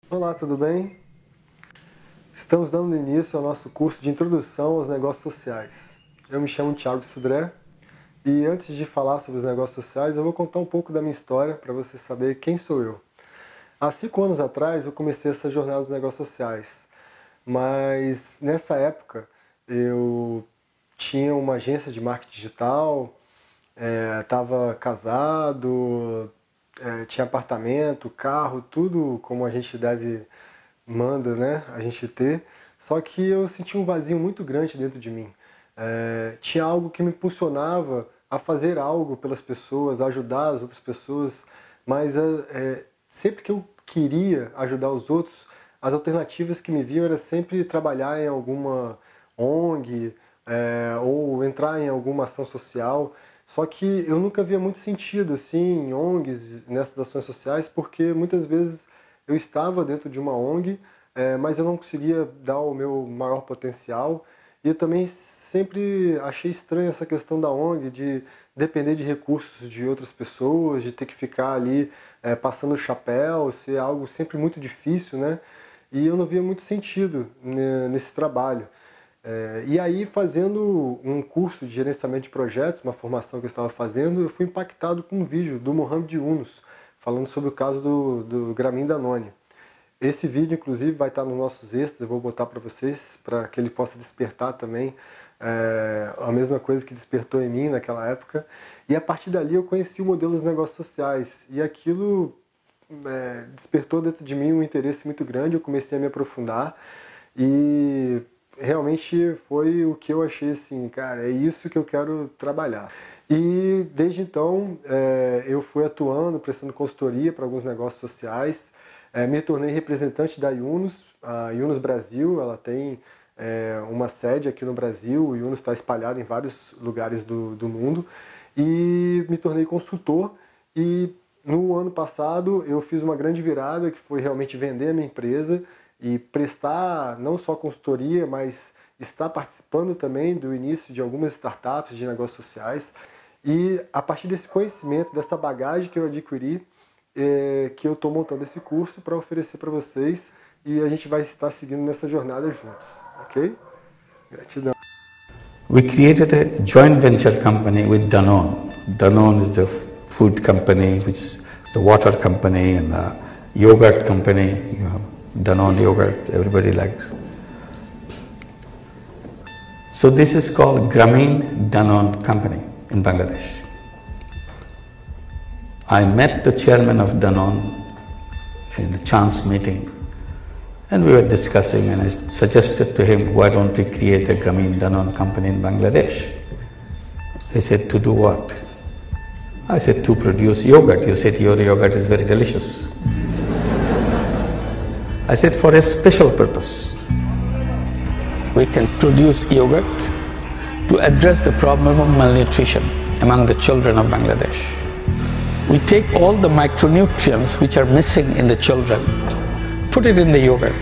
Olá, tudo bem? Estamos dando início ao nosso curso de Introdução aos Negócios Sociais. Eu me chamo Thiago Sudré e antes de falar sobre os negócios sociais, eu vou contar um pouco da minha história para você saber quem sou eu. Há 5 anos atrás eu comecei essa jornada dos negócios sociais, mas nessa época eu tinha uma agência de marketing digital, estava casado, tinha apartamento, carro, tudo como a gente manda, né, a gente ter. Só que eu senti um vazio muito grande dentro de mim. Tinha algo que me impulsionava a fazer algo pelas pessoas, a ajudar as outras pessoas, mas sempre que eu queria ajudar os outros, as alternativas que me vinham era sempre trabalhar em alguma ONG, ou entrar em alguma ação social. Só que eu nunca via muito sentido assim em ONGs, nessas ações sociais, porque muitas vezes eu estava dentro de uma ONG, mas eu não conseguia dar o meu maior potencial. E eu também sempre achei estranho essa questão da ONG, de depender de recursos de outras pessoas, de ter que ficar ali passando o chapéu, ser algo sempre muito difícil, né? E eu não via muito sentido nesse trabalho. E aí, fazendo um curso de gerenciamento de projetos, uma formação que eu estava fazendo, eu fui impactado com um vídeo do Mohamed Yunus, falando sobre o caso do Grameen Danone. Esse vídeo, inclusive, vai estar nos nossos extras, eu vou botar para vocês, para que ele possa despertar também a mesma coisa que despertou em mim naquela época. E a partir dali eu conheci o modelo dos negócios sociais, e aquilo despertou dentro de mim um interesse muito grande, eu comecei a me aprofundar, e realmente foi o que eu achei assim, cara, é isso que eu quero trabalhar. E desde então eu fui atuando, prestando consultoria para alguns negócios sociais, me tornei representante da Yunus, a Yunus Brasil, ela tem uma sede aqui no Brasil, o Yunus está espalhado em vários lugares do mundo, e me tornei consultor. E no ano passado eu fiz uma grande virada, que foi realmente vender a minha empresa e prestar não só consultoria, mas estar participando também do início de algumas startups de negócios sociais. E a partir desse conhecimento, dessa bagagem que eu adquiri, que eu estou montando esse curso para oferecer para vocês, e a gente vai estar seguindo nessa jornada juntos, ok? Gratidão. We created a joint venture company with Danone. Danone is the food company, which is the water company and the yogurt company. You have Danone yogurt, everybody likes. So this is called Grameen Danone Company in Bangladesh. I met the chairman of Danone in a chance meeting, and we were discussing, and I suggested to him, why don't we create a Grameen Danone company in Bangladesh? He said, to do what? I said, to produce yogurt. You said your yogurt is very delicious. I said, for a special purpose. We can produce yogurt to address the problem of malnutrition among the children of Bangladesh. We take all the micronutrients which are missing in the children, put it in the yogurt,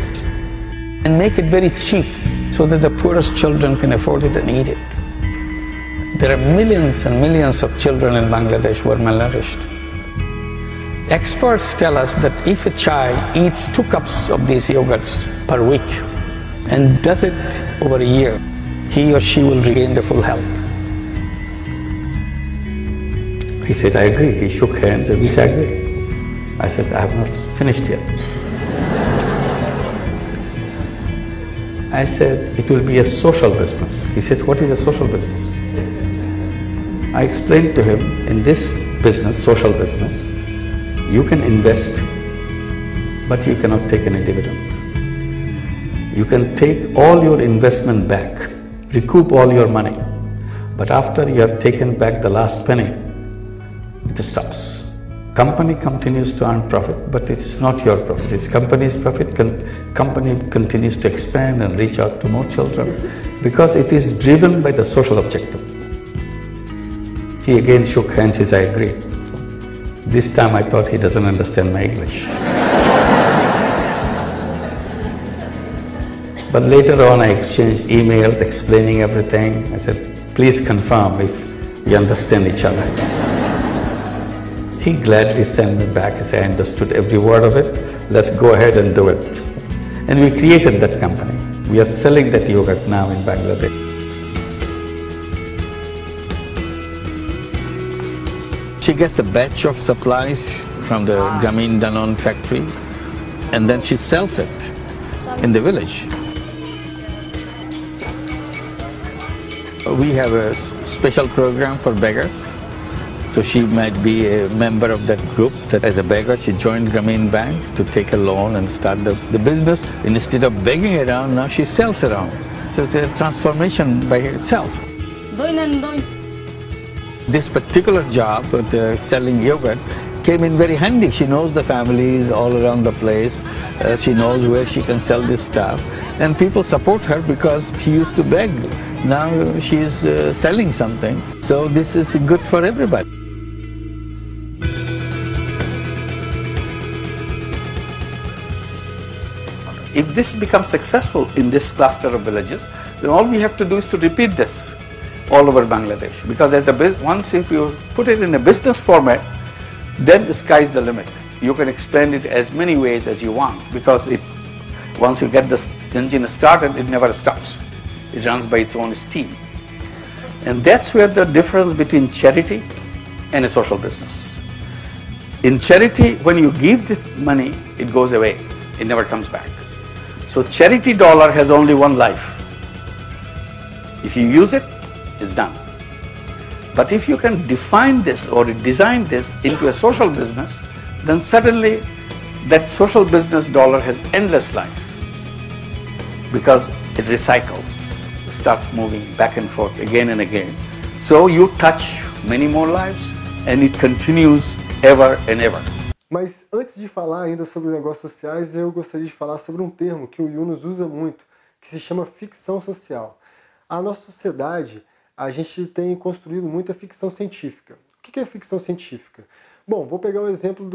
and make it very cheap so that the poorest children can afford it and eat it. There are millions and millions of children in Bangladesh who are malnourished. Experts tell us that if a child eats 2 cups of these yogurts per week and does it over a year, he or she will regain the full health. He said, I agree. He shook hands and we said, I agree. I said, I have not finished yet. I said, it will be a social business. He said, what is a social business? I explained to him, in this business, social business, you can invest, but you cannot take any dividend. You can take all your investment back, recoup all your money, but after you have taken back the last penny, it stops. Company continues to earn profit, but it is not your profit, it's company's profit. Company continues to expand and reach out to more children because it is driven by the social objective. He again shook hands, he said, I agree. This time I thought he doesn't understand my English. But later on I exchanged emails explaining everything. I said, please confirm if we understand each other. He gladly sent me back as I understood every word of it. let's go ahead and do it. And we created that company. We are selling that yogurt now in Bangladesh. She gets a batch of supplies from the Grameen Danone factory, and then she sells it in the village. We have a special program for beggars. So she might be a member of that group that as a beggar she joined Grameen Bank to take a loan and start the business. Instead of begging around, now she sells around. So it's a transformation by itself. This particular job, selling yogurt, came in very handy. She knows the families all around the place. She knows where she can sell this stuff. And people support her because she used to beg. Now she's selling something. So this is good for everybody. If this becomes successful in this cluster of villages, then all we have to do is to repeat this all over Bangladesh. Because once if you put it in a business format, then the sky's the limit. You can expand it as many ways as you want, because once you get the engine started, it never stops. It runs by its own steam. And that's where the difference between charity and a social business. In charity, when you give the money, it goes away. It never comes back. So charity dollar has only one life. If you use it, it's done. But if you can define this or design this into a social business, then suddenly that social business dollar has endless life, because it recycles, it starts moving back and forth again and again. So you touch many more lives and it continues ever and ever. Mas antes de falar ainda sobre negócios sociais, eu gostaria de falar sobre um termo que o Yunus usa muito, que se chama ficção social. A nossa sociedade, a gente tem construído muita ficção científica. O que é ficção científica? Bom, vou pegar o exemplo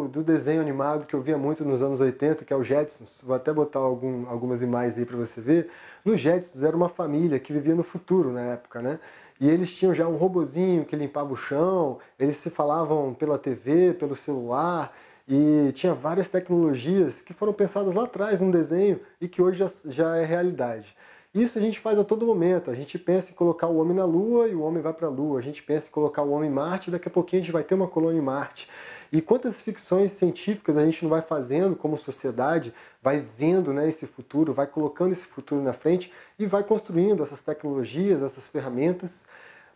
do desenho animado que eu via muito nos anos 80, que é o Jetsons. Vou até botar algumas imagens aí para você ver. No Jetsons era uma família que vivia no futuro na época, né? E eles tinham já um robozinho que limpava o chão, eles se falavam pela TV, pelo celular, e tinha várias tecnologias que foram pensadas lá atrás num desenho e que hoje já é realidade. Isso a gente faz a todo momento. A gente pensa em colocar o homem na Lua e o homem vai para a Lua. A gente pensa em colocar o homem em Marte e daqui a pouquinho a gente vai ter uma colônia em Marte. E quantas ficções científicas a gente não vai fazendo como sociedade, vai vendo, né, esse futuro, vai colocando esse futuro na frente e vai construindo essas tecnologias, essas ferramentas.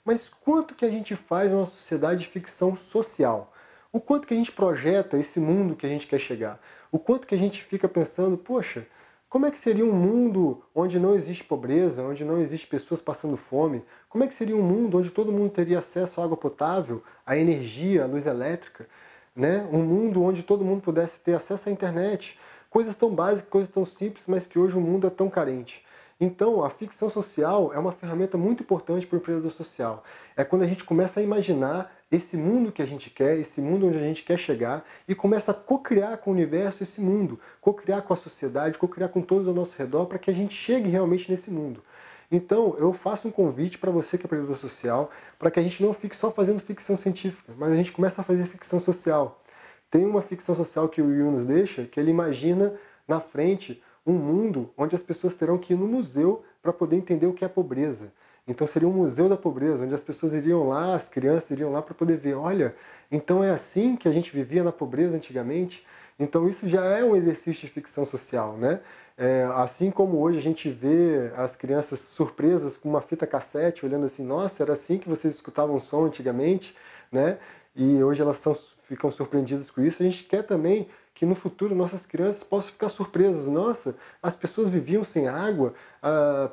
Mas quanto que a gente faz numa sociedade de ficção social? O quanto que a gente projeta esse mundo que a gente quer chegar? O quanto que a gente fica pensando, poxa, como é que seria um mundo onde não existe pobreza, onde não existe pessoas passando fome? Como é que seria um mundo onde todo mundo teria acesso à água potável, à energia, à luz elétrica? Né? Um mundo onde todo mundo pudesse ter acesso à internet. Coisas tão básicas, coisas tão simples, mas que hoje o mundo é tão carente. Então, a ficção social é uma ferramenta muito importante para o empreendedor social. É quando a gente começa a imaginar esse mundo que a gente quer, esse mundo onde a gente quer chegar, e começa a co-criar com o universo esse mundo, co-criar com a sociedade, co-criar com todos ao nosso redor, para que a gente chegue realmente nesse mundo. Então, eu faço um convite para você que é empreendedor social, para que a gente não fique só fazendo ficção científica, mas a gente comece a fazer ficção social. Tem uma ficção social que o Yunus deixa, que ele imagina na frente um mundo onde as pessoas terão que ir no museu para poder entender o que é pobreza. Então seria um museu da pobreza, onde as pessoas iriam lá, as crianças iriam lá para poder ver, olha, então é assim que a gente vivia na pobreza antigamente? Então isso já é um exercício de ficção social, né? Assim como hoje a gente vê as crianças surpresas com uma fita cassete, olhando assim, nossa, era assim que vocês escutavam um som antigamente, né? E hoje elas ficam surpreendidas com isso. A gente quer também que no futuro nossas crianças possam ficar surpresas. Nossa, as pessoas viviam sem água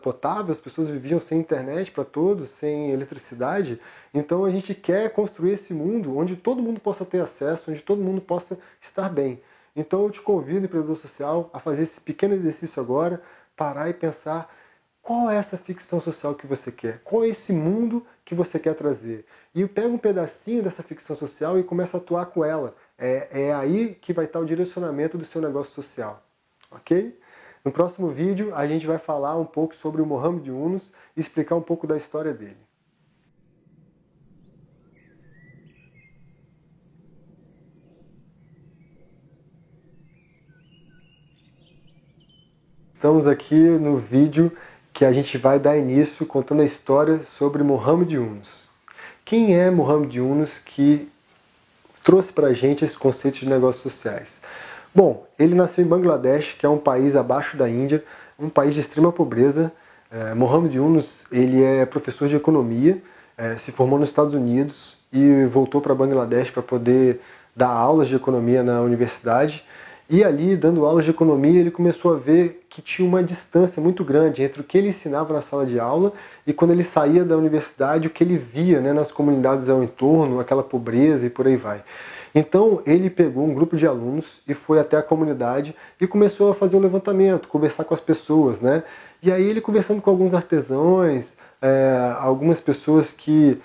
potável, as pessoas viviam sem internet para todos, sem eletricidade. Então a gente quer construir esse mundo onde todo mundo possa ter acesso, onde todo mundo possa estar bem. Então eu te convido, empreendedor social, a fazer esse pequeno exercício agora, parar e pensar qual é essa ficção social que você quer, qual é esse mundo que você quer trazer. E pega um pedacinho dessa ficção social e começa a atuar com ela. É aí que vai estar o direcionamento do seu negócio social, ok? No próximo vídeo a gente vai falar um pouco sobre o Mohamed Yunus e explicar um pouco da história dele. estamos aqui no vídeo que a gente vai dar início contando a história sobre Muhammad Yunus. Quem é Muhammad Yunus que trouxe para a gente esse conceito de negócios sociais? Bom, ele nasceu em Bangladesh, que é um país abaixo da Índia, um país de extrema pobreza. Muhammad Yunus, ele é professor de economia, se formou nos Estados Unidos e voltou para Bangladesh para poder dar aulas de economia na universidade. E ali, dando aulas de economia, ele começou a ver que tinha uma distância muito grande entre o que ele ensinava na sala de aula e quando ele saía da universidade, o que ele via, né, nas comunidades ao entorno, aquela pobreza e por aí vai. Então ele pegou um grupo de alunos e foi até a comunidade e começou a fazer um levantamento, conversar com as pessoas, né? E aí ele conversando com alguns artesãos, algumas pessoas que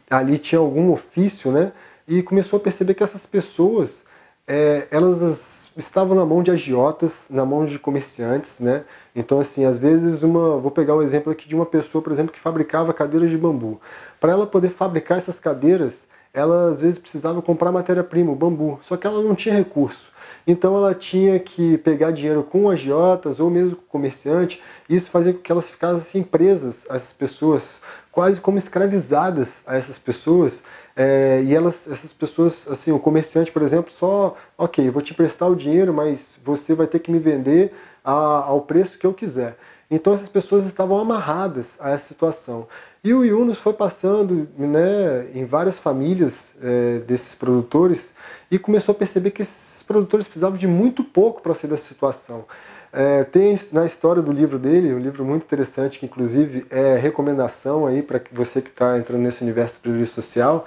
ali tinham algum ofício, né? E começou a perceber que essas pessoas, elas estavam na mão de agiotas, na mão de comerciantes, né? Então, assim, às vezes vou pegar um exemplo aqui de uma pessoa, por exemplo, que fabricava cadeiras de bambu. Para ela poder fabricar essas cadeiras, ela às vezes precisava comprar matéria-prima, o bambu, só que ela não tinha recurso. Então ela tinha que pegar dinheiro com agiotas ou mesmo com comerciante, e isso fazia com que elas ficassem presas a essas pessoas, quase como escravizadas a essas pessoas. E essas pessoas, assim, o comerciante, por exemplo, ok, eu vou te emprestar o dinheiro, mas você vai ter que me vender ao preço que eu quiser. Então essas pessoas estavam amarradas a essa situação. E o Yunus foi passando, né, em várias famílias desses produtores e começou a perceber que esses produtores precisavam de muito pouco para sair dessa situação. Tem na história do livro dele, um livro muito interessante, que inclusive é recomendação aí para você que está entrando nesse universo do prejuízo social.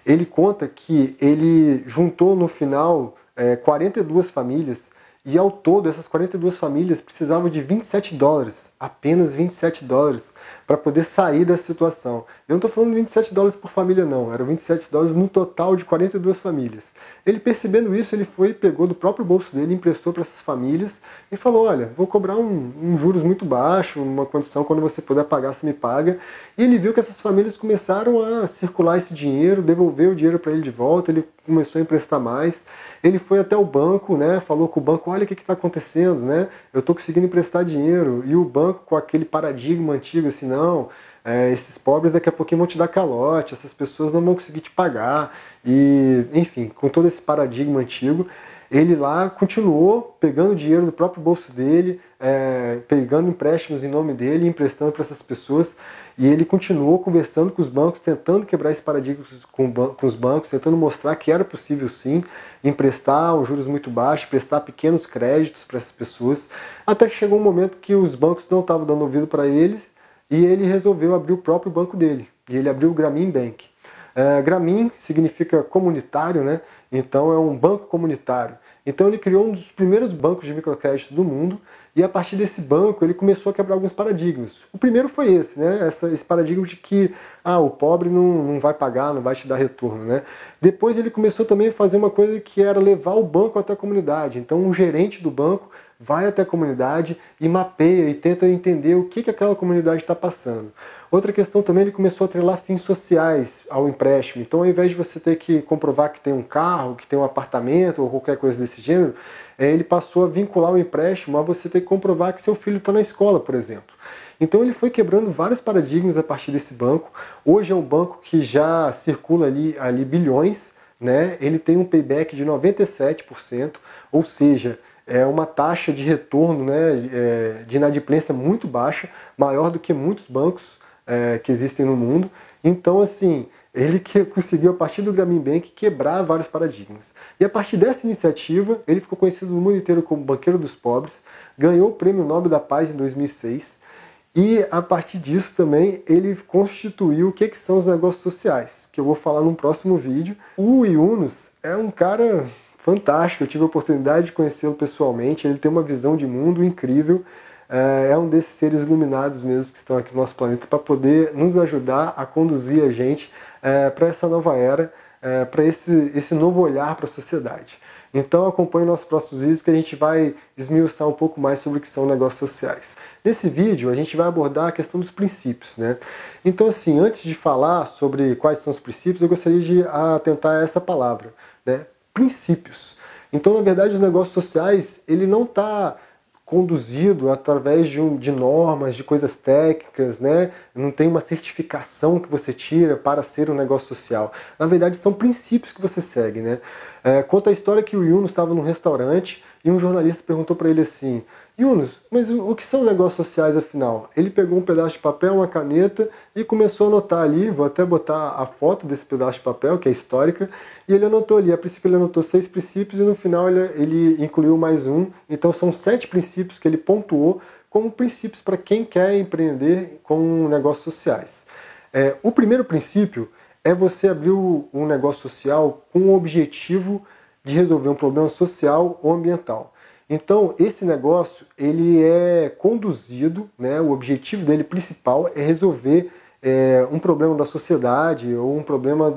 Ele conta que ele juntou no final 42 famílias e ao todo essas 42 famílias precisavam de $27, apenas $27, para poder sair dessa situação. Eu não estou falando de $27 por família não, eram $27 no total de 42 famílias. Ele percebendo isso, ele foi, pegou do próprio bolso dele, emprestou para essas famílias e falou, olha, vou cobrar um juros muito baixo, uma condição, quando você puder pagar, você me paga. E ele viu que essas famílias começaram a circular esse dinheiro, devolver o dinheiro para ele de volta, ele começou a emprestar mais. Ele foi até o banco, né, falou com o banco, olha o que está acontecendo, né, eu estou conseguindo emprestar dinheiro. E o banco, com aquele paradigma antigo, assim, não, esses pobres daqui a pouquinho vão te dar calote, essas pessoas não vão conseguir te pagar. E, enfim, com todo esse paradigma antigo, ele lá continuou pegando dinheiro do próprio bolso dele, pegando empréstimos em nome dele, emprestando para essas pessoas, e ele continuou conversando com os bancos, tentando quebrar esse paradigma com os bancos, tentando mostrar que era possível sim emprestar os juros muito baixos, prestar pequenos créditos para essas pessoas, até que chegou um momento que os bancos não estavam dando ouvido para eles, e ele resolveu abrir o próprio banco dele, e ele abriu o Grameen Bank. Grameen significa comunitário, né? Então é um banco comunitário. Então ele criou um dos primeiros bancos de microcrédito do mundo e a partir desse banco ele começou a quebrar alguns paradigmas. O primeiro foi esse, né? Esse paradigma de que o pobre não vai pagar, não vai te dar retorno, né? Depois ele começou também a fazer uma coisa que era levar o banco até a comunidade. Então um gerente do banco vai até a comunidade e mapeia e tenta entender o que aquela comunidade está passando. Outra questão também, ele começou a atrelar fins sociais ao empréstimo. Então, ao invés de você ter que comprovar que tem um carro, que tem um apartamento ou qualquer coisa desse gênero, ele passou a vincular o empréstimo a você ter que comprovar que seu filho está na escola, por exemplo. Então, ele foi quebrando vários paradigmas a partir desse banco. Hoje é um banco que já circula ali bilhões, né? Ele tem um payback de 97%, ou seja, é uma taxa de retorno, né, de inadimplência muito baixa, maior do que muitos bancos que existem no mundo. Então, assim, ele conseguiu, a partir do Grameen Bank, quebrar vários paradigmas. E a partir dessa iniciativa, ele ficou conhecido no mundo inteiro como banqueiro dos pobres, ganhou o Prêmio Nobel da Paz em 2006, e a partir disso também ele constituiu o que são os negócios sociais, que eu vou falar num próximo vídeo. O Yunus é um cara fantástico, eu tive a oportunidade de conhecê-lo pessoalmente, ele tem uma visão de mundo incrível, é um desses seres iluminados mesmo que estão aqui no nosso planeta para poder nos ajudar a conduzir a gente para essa nova era, para esse novo olhar para a sociedade. Então acompanhe nossos próximos vídeos que a gente vai esmiuçar um pouco mais sobre o que são negócios sociais. Nesse vídeo a gente vai abordar a questão dos princípios, né? Então assim, antes de falar sobre quais são os princípios, eu gostaria de atentar a essa palavra, né? Princípios. Então, na verdade, os negócios sociais, ele não está conduzido através de normas, de coisas técnicas, né? Não tem uma certificação que você tira para ser um negócio social. Na verdade, são princípios que você segue, né? Conta a história que o Yunus estava num restaurante e um jornalista perguntou para ele assim: Yunus, mas o que são negócios sociais afinal? Ele pegou um pedaço de papel, uma caneta e começou a anotar ali, vou até botar a foto desse pedaço de papel, que é histórica, e ele anotou ali, a princípio ele anotou 6 princípios e no final ele incluiu mais um, então são 7 princípios que ele pontuou como princípios para quem quer empreender com negócios sociais. O primeiro princípio é você abrir um negócio social com o objetivo de resolver um problema social ou ambiental. Então, esse negócio, ele é conduzido, né, o objetivo dele principal é resolver um problema da sociedade ou um problema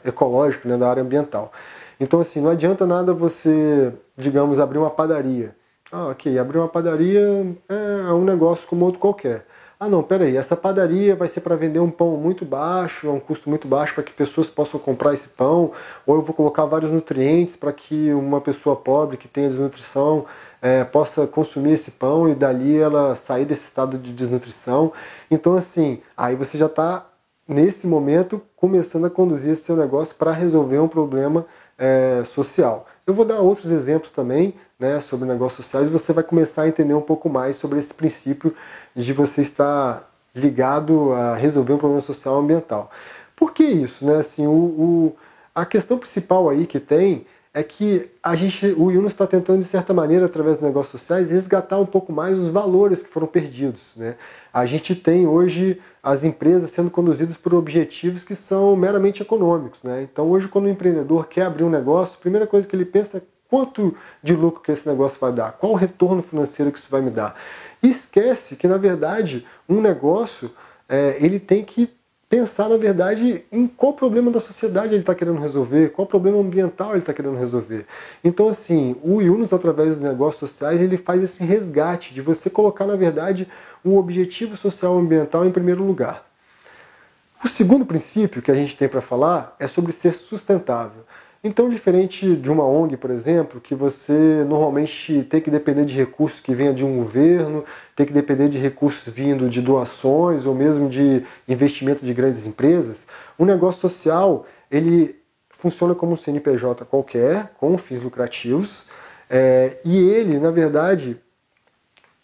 ecológico, né, da área ambiental. Então, assim, não adianta nada você, digamos, abrir uma padaria. Ok, abrir uma padaria é um negócio como outro qualquer. Não, peraí, essa padaria vai ser para vender um pão muito baixo, a um custo muito baixo para que pessoas possam comprar esse pão, ou eu vou colocar vários nutrientes para que uma pessoa pobre que tenha desnutrição possa consumir esse pão e dali ela sair desse estado de desnutrição. Então, assim, aí você já está, nesse momento, começando a conduzir esse seu negócio para resolver um problema social. Eu vou dar outros exemplos também, né, sobre negócios sociais e você vai começar a entender um pouco mais sobre esse princípio de você estar ligado a resolver um problema social e ambiental. Por que isso? Né? Assim, a questão principal aí que tem é que o Yunus está tentando, de certa maneira, através dos negócios sociais, resgatar um pouco mais os valores que foram perdidos. Né? A gente tem hoje as empresas sendo conduzidas por objetivos que são meramente econômicos. Né? Então hoje, quando o empreendedor quer abrir um negócio, a primeira coisa que ele pensa é quanto de lucro que esse negócio vai dar, qual o retorno financeiro que isso vai me dar. E esquece que, na verdade, um negócio ele tem que pensar, na verdade, em qual problema da sociedade ele está querendo resolver, qual problema ambiental ele está querendo resolver. Então, assim, o Yunus, através dos negócios sociais, ele faz esse resgate de você colocar, na verdade, um objetivo social e ambiental em primeiro lugar. O segundo princípio que a gente tem para falar é sobre ser sustentável. Então, diferente de uma ONG, por exemplo, que você normalmente tem que depender de recursos que venham de um governo, tem que depender de recursos vindo de doações ou mesmo de investimento de grandes empresas, o negócio social ele funciona como um CNPJ qualquer, com fins lucrativos, e ele, na verdade,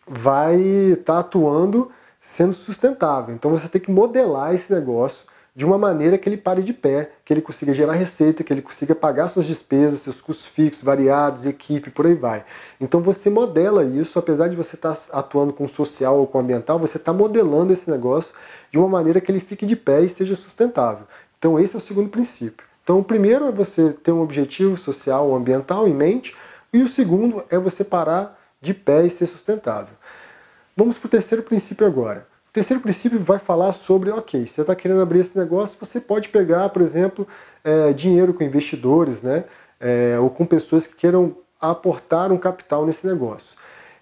vai estar atuando sendo sustentável. Então você tem que modelar esse negócio de uma maneira que ele pare de pé, que ele consiga gerar receita, que ele consiga pagar suas despesas, seus custos fixos, variáveis, equipe, por aí vai. Então você modela isso, apesar de você estar atuando com social ou com ambiental, você está modelando esse negócio de uma maneira que ele fique de pé e seja sustentável. Então esse é o segundo princípio. Então o primeiro é você ter um objetivo social ou ambiental em mente, e o segundo é você parar de pé e ser sustentável. Vamos para o terceiro princípio agora. O terceiro princípio vai falar sobre, ok, se você está querendo abrir esse negócio, você pode pegar, por exemplo, dinheiro com investidores, né, ou com pessoas que queiram aportar um capital nesse negócio.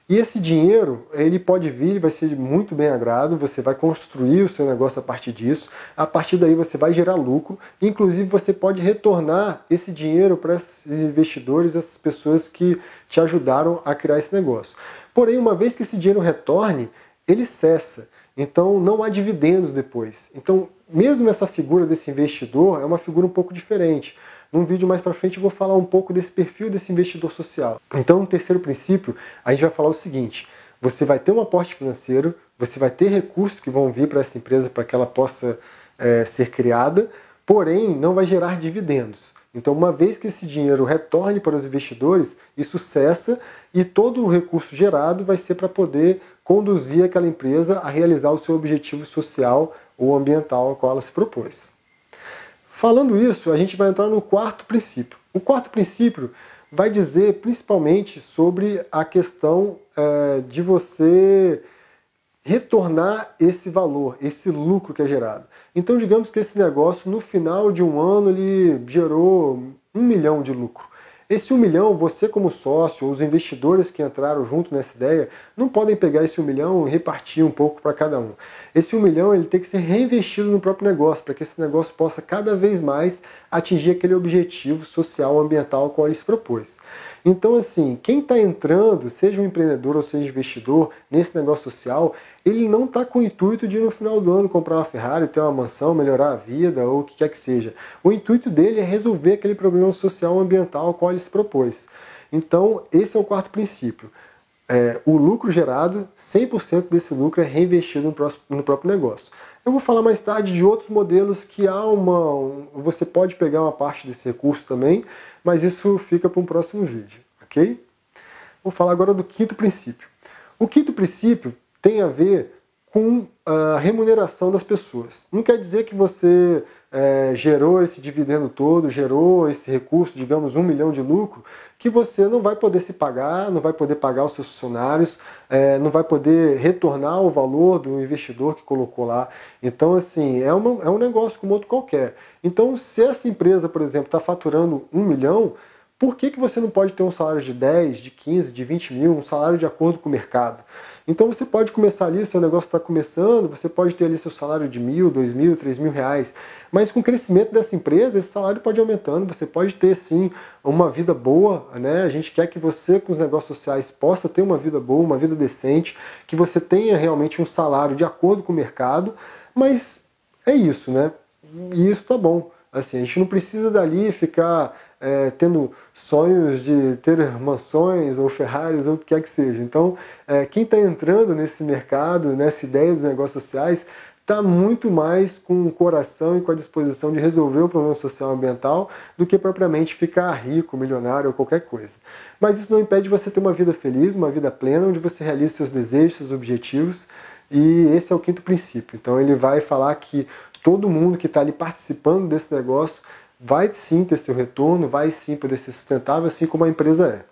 E esse dinheiro, ele pode vir, vai ser muito bem agrado, você vai construir o seu negócio a partir disso, a partir daí você vai gerar lucro, inclusive você pode retornar esse dinheiro para esses investidores, essas pessoas que te ajudaram a criar esse negócio. Porém, uma vez que esse dinheiro retorne, ele cessa. Então não há dividendos depois. Então, mesmo essa figura desse investidor é uma figura um pouco diferente. Num vídeo mais para frente eu vou falar um pouco desse perfil desse investidor social. Então, no terceiro princípio, a gente vai falar o seguinte: você vai ter um aporte financeiro, você vai ter recursos que vão vir para essa empresa para que ela possa ser criada, porém não vai gerar dividendos. Então, uma vez que esse dinheiro retorne para os investidores, isso cessa e todo o recurso gerado vai ser para poder conduzir aquela empresa a realizar o seu objetivo social ou ambiental ao qual ela se propôs. Falando isso, a gente vai entrar no quarto princípio. O quarto princípio vai dizer principalmente sobre a questão de você retornar esse valor, esse lucro que é gerado. Então, digamos que esse negócio, no final de um ano, ele gerou 1 milhão de lucro. Esse 1 milhão, você como sócio, ou os investidores que entraram junto nessa ideia, não podem pegar esse 1 milhão e repartir um pouco para cada um. Esse 1 milhão ele tem que ser reinvestido no próprio negócio, para que esse negócio possa cada vez mais atingir aquele objetivo social ambiental ao qual ele se propôs. Então, assim, quem está entrando, seja um empreendedor ou seja investidor, nesse negócio social, ele não está com o intuito de no final do ano comprar uma Ferrari, ter uma mansão, melhorar a vida ou o que quer que seja. O intuito dele é resolver aquele problema social ambiental ao qual ele se propôs. Então, esse é o quarto princípio. O lucro gerado, 100% desse lucro é reinvestido no próprio negócio. Eu vou falar mais tarde de outros modelos que você pode pegar uma parte desse recurso também, mas isso fica para um próximo vídeo, ok? Vou falar agora do quinto princípio. O quinto princípio tem a ver com a remuneração das pessoas. Não quer dizer que você gerou esse dividendo todo, gerou esse recurso, digamos, 1 milhão de lucro, que você não vai poder se pagar, não vai poder pagar os seus funcionários, não vai poder retornar o valor do investidor que colocou lá. Então, assim, é um negócio como outro qualquer. Então, se essa empresa, por exemplo, está faturando 1 milhão, por que você não pode ter um salário de 10, de 15, de 20 mil, um salário de acordo com o mercado? Então você pode começar ali, seu negócio está começando, você pode ter ali seu salário de 1.000, 2.000, 3.000 reais, mas com o crescimento dessa empresa, esse salário pode ir aumentando, você pode ter sim uma vida boa, né? A gente quer que você com os negócios sociais possa ter uma vida boa, uma vida decente, que você tenha realmente um salário de acordo com o mercado, mas é isso, né? E isso tá bom. Assim, a gente não precisa dali ficar tendo sonhos de ter mansões ou Ferraris ou o que quer que seja. Então, quem está entrando nesse mercado, nessa ideia dos negócios sociais, está muito mais com o coração e com a disposição de resolver o problema social e ambiental do que propriamente ficar rico, milionário ou qualquer coisa. Mas isso não impede você ter uma vida feliz, uma vida plena, onde você realiza seus desejos, seus objetivos, e esse é o quinto princípio. Então ele vai falar que todo mundo que está ali participando desse negócio vai sim ter seu retorno, vai sim poder ser sustentável, assim como a empresa é.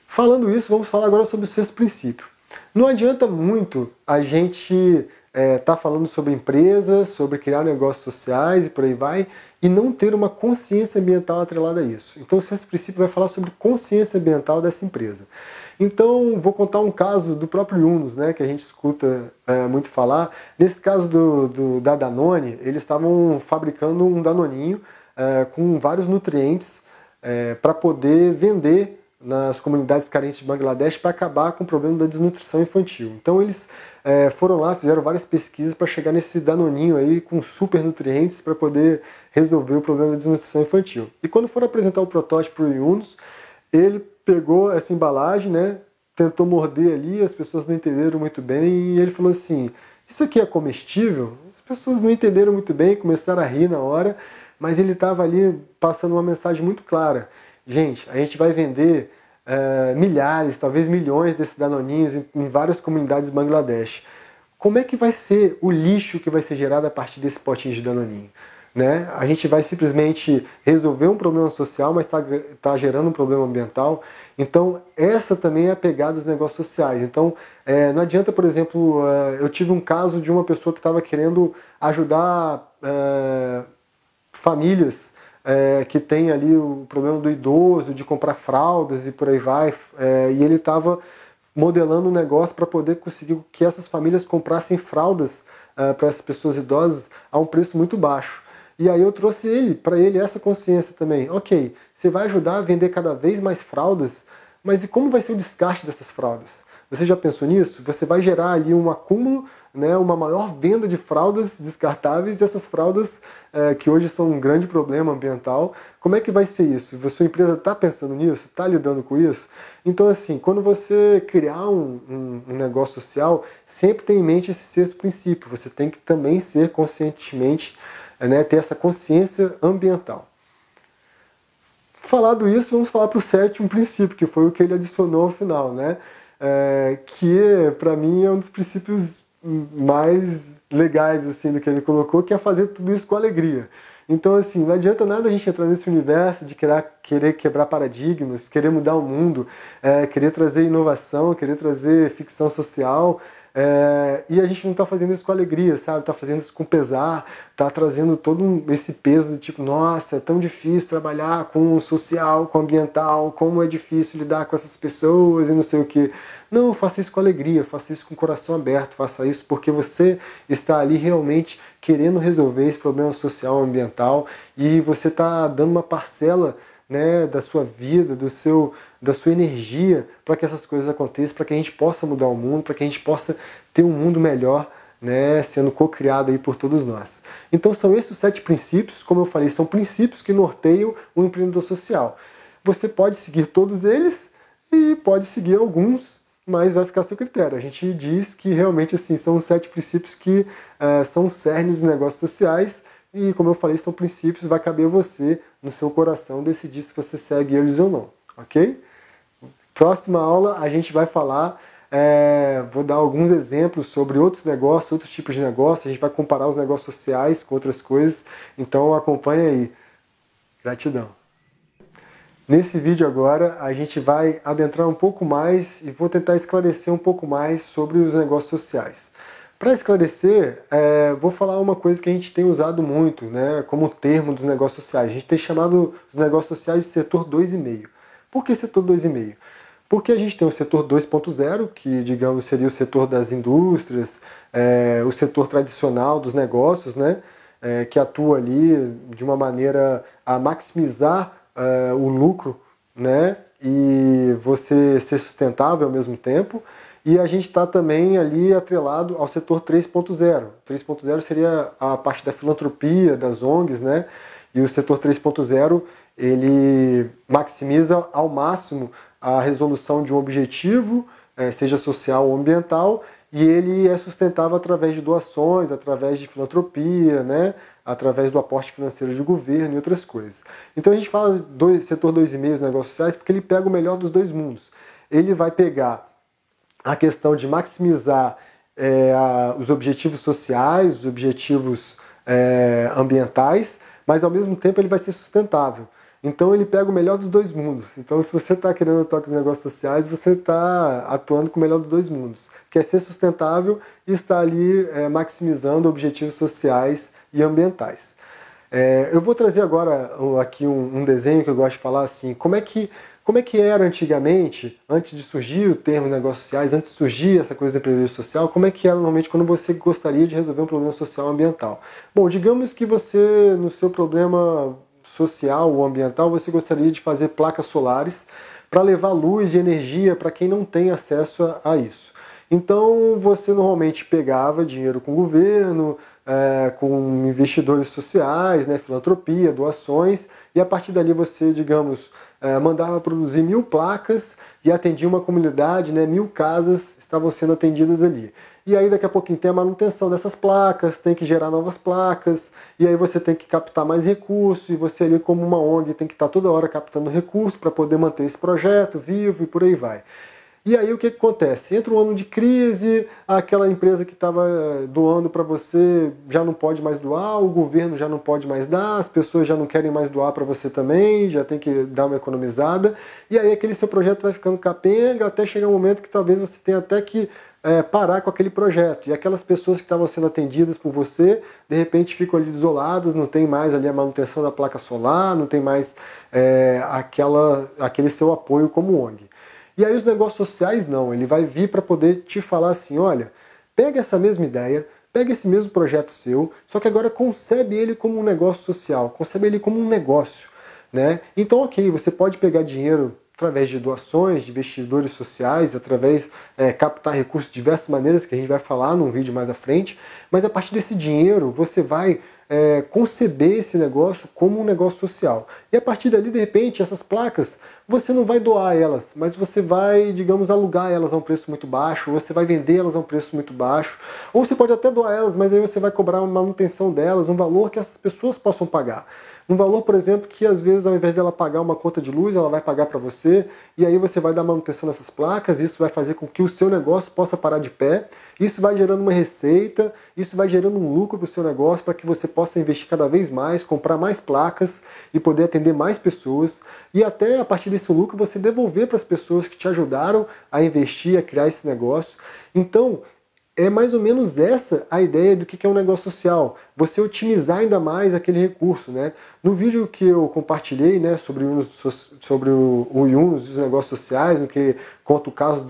Falando isso, vamos falar agora sobre o sexto princípio. Não adianta muito a gente tá falando sobre empresas, sobre criar negócios sociais e por aí vai, e não ter uma consciência ambiental atrelada a isso. Então o sexto princípio vai falar sobre consciência ambiental dessa empresa. Então vou contar um caso do próprio Yunus, né, que a gente escuta muito falar. Nesse caso da Danone, eles estavam fabricando um danoninho com vários nutrientes para poder vender nas comunidades carentes de Bangladesh para acabar com o problema da desnutrição infantil. Então eles foram lá, fizeram várias pesquisas para chegar nesse danoninho aí com super nutrientes para poder resolver o problema da desnutrição infantil. E quando foram apresentar o protótipo para o Yunus, ele pegou essa embalagem, né, tentou morder ali, as pessoas não entenderam muito bem e ele falou assim, isso aqui é comestível? As pessoas não entenderam muito bem, começaram a rir na hora, mas ele estava ali passando uma mensagem muito clara. Gente, a gente vai vender milhares, talvez milhões desses danoninhos em várias comunidades de Bangladesh. Como é que vai ser o lixo que vai ser gerado a partir desse potinho de danoninho? Né? A gente vai simplesmente resolver um problema social, mas está gerando um problema ambiental. Então, essa também é a pegada dos negócios sociais. Então, não adianta, por exemplo, eu tive um caso de uma pessoa que estava querendo ajudar famílias que tem ali o problema do idoso, de comprar fraldas e por aí vai, e ele estava modelando um negócio para poder conseguir que essas famílias comprassem fraldas para essas pessoas idosas a um preço muito baixo. E aí eu trouxe para ele essa consciência também. Ok, você vai ajudar a vender cada vez mais fraldas, mas e como vai ser o descarte dessas fraldas? Você já pensou nisso? Você vai gerar ali um acúmulo, né, uma maior venda de fraldas descartáveis, e essas fraldas que hoje são um grande problema ambiental. Como é que vai ser isso? A sua empresa está pensando nisso? Está lidando com isso? Então, assim, quando você criar um negócio social, sempre tenha em mente esse sexto princípio. Você tem que também ser conscientemente, ter essa consciência ambiental. Falado isso, vamos falar para o sétimo princípio, que foi o que ele adicionou ao final, né? Que para mim é um dos princípios mais legais assim, do que ele colocou, que é fazer tudo isso com alegria. Então, assim, não adianta nada a gente entrar nesse universo de querer quebrar paradigmas, querer mudar o mundo, querer trazer inovação, querer trazer ficção social, e a gente não está fazendo isso com alegria, sabe? Está fazendo isso com pesar, está trazendo todo esse peso de tipo, nossa, é tão difícil trabalhar com o social, com o ambiental, como é difícil lidar com essas pessoas e não sei o que. Não, faça isso com alegria, faça isso com o coração aberto, faça isso porque você está ali realmente querendo resolver esse problema social, ambiental, e você está dando uma parcela, né, da sua vida, da sua energia para que essas coisas aconteçam, para que a gente possa mudar o mundo, para que a gente possa ter um mundo melhor, né, sendo co-criado aí por todos nós. Então são esses os 7 princípios, como eu falei, são princípios que norteiam o empreendedor social. Você pode seguir todos eles e pode seguir alguns, mas vai ficar a seu critério. A gente diz que realmente assim, são os 7 princípios que são os cernes dos negócios sociais e, como eu falei, são princípios, vai caber a você, no seu coração, decidir se você segue eles ou não, ok? Próxima aula a gente vai falar, vou dar alguns exemplos sobre outros negócios, outros tipos de negócios, a gente vai comparar os negócios sociais com outras coisas, então acompanha aí. Gratidão! Nesse vídeo agora a gente vai adentrar um pouco mais e vou tentar esclarecer um pouco mais sobre os negócios sociais. Para esclarecer, vou falar uma coisa que a gente tem usado muito, né, como termo dos negócios sociais. A gente tem chamado os negócios sociais de setor 2,5. Por que setor 2,5? Porque a gente tem o setor 2.0, que digamos seria o setor das indústrias, o setor tradicional dos negócios, né, que atua ali de uma maneira a maximizar o lucro, né, e você ser sustentável ao mesmo tempo. E a gente está também ali atrelado ao setor 3.0. 3.0 seria a parte da filantropia, das ONGs, né? E o setor 3.0, ele maximiza ao máximo a resolução de um objetivo, seja social ou ambiental, e ele é sustentável através de doações, através de filantropia, né? Através do aporte financeiro de governo e outras coisas. Então a gente fala setor 2,5 dos negócios sociais porque ele pega o melhor dos dois mundos. Ele vai pegar a questão de maximizar os objetivos sociais, os objetivos ambientais, mas ao mesmo tempo ele vai ser sustentável. Então ele pega o melhor dos dois mundos. Então se você está querendo atuar com os negócios sociais, você está atuando com o melhor dos dois mundos. Quer ser sustentável e está ali maximizando objetivos sociais e ambientais. Eu vou trazer agora aqui um desenho que eu gosto de falar assim, como é que era antigamente, antes de surgir o termo negócios sociais, antes de surgir essa coisa do empreendedorismo social, como é que era normalmente quando você gostaria de resolver um problema social ou ambiental? Bom, digamos que você, no seu problema social ou ambiental, você gostaria de fazer placas solares para levar luz e energia para quem não tem acesso a isso. Então você normalmente pegava dinheiro com o governo, com investidores sociais, né, filantropia, doações, e a partir dali você, digamos, mandava produzir 1000 placas e atendia uma comunidade, né, 1000 casas estavam sendo atendidas ali. E aí daqui a pouquinho tem a manutenção dessas placas, tem que gerar novas placas, e aí você tem que captar mais recursos, e você ali como uma ONG tem que estar toda hora captando recursos para poder manter esse projeto vivo e por aí vai. E aí o que acontece? Entra um ano de crise, aquela empresa que estava doando para você já não pode mais doar, o governo já não pode mais dar, as pessoas já não querem mais doar para você também, já tem que dar uma economizada, e aí aquele seu projeto vai ficando capenga até chegar um momento que talvez você tenha até que parar com aquele projeto. E aquelas pessoas que estavam sendo atendidas por você, de repente ficam ali isoladas, não tem mais ali a manutenção da placa solar, não tem mais aquele seu apoio como ONG. E aí os negócios sociais não, ele vai vir para poder te falar assim, olha, pega essa mesma ideia, pega esse mesmo projeto seu, só que agora concebe ele como um negócio social, concebe ele como um negócio, né? Então, ok, você pode pegar dinheiro através de doações, de investidores sociais, através captar recursos de diversas maneiras, que a gente vai falar num vídeo mais à frente, mas a partir desse dinheiro você vai conceber esse negócio como um negócio social. E a partir dali, de repente, essas placas, você não vai doar elas, mas você vai, digamos, alugar elas a um preço muito baixo, você vai vender elas a um preço muito baixo, ou você pode até doar elas, mas aí você vai cobrar uma manutenção delas, um valor que essas pessoas possam pagar. Um valor, por exemplo, que às vezes ao invés dela pagar uma conta de luz, ela vai pagar para você, e aí você vai dar manutenção nessas placas, isso vai fazer com que o seu negócio possa parar de pé, isso vai gerando uma receita, isso vai gerando um lucro para o seu negócio, para que você possa investir cada vez mais, comprar mais placas e poder atender mais pessoas, e até a partir desse lucro você devolver para as pessoas que te ajudaram a investir, a criar esse negócio. Então, é mais ou menos essa a ideia do que é um negócio social. Você otimizar ainda mais aquele recurso, né? No vídeo que eu compartilhei, né, sobre o Yunus e os negócios sociais, no que conta o caso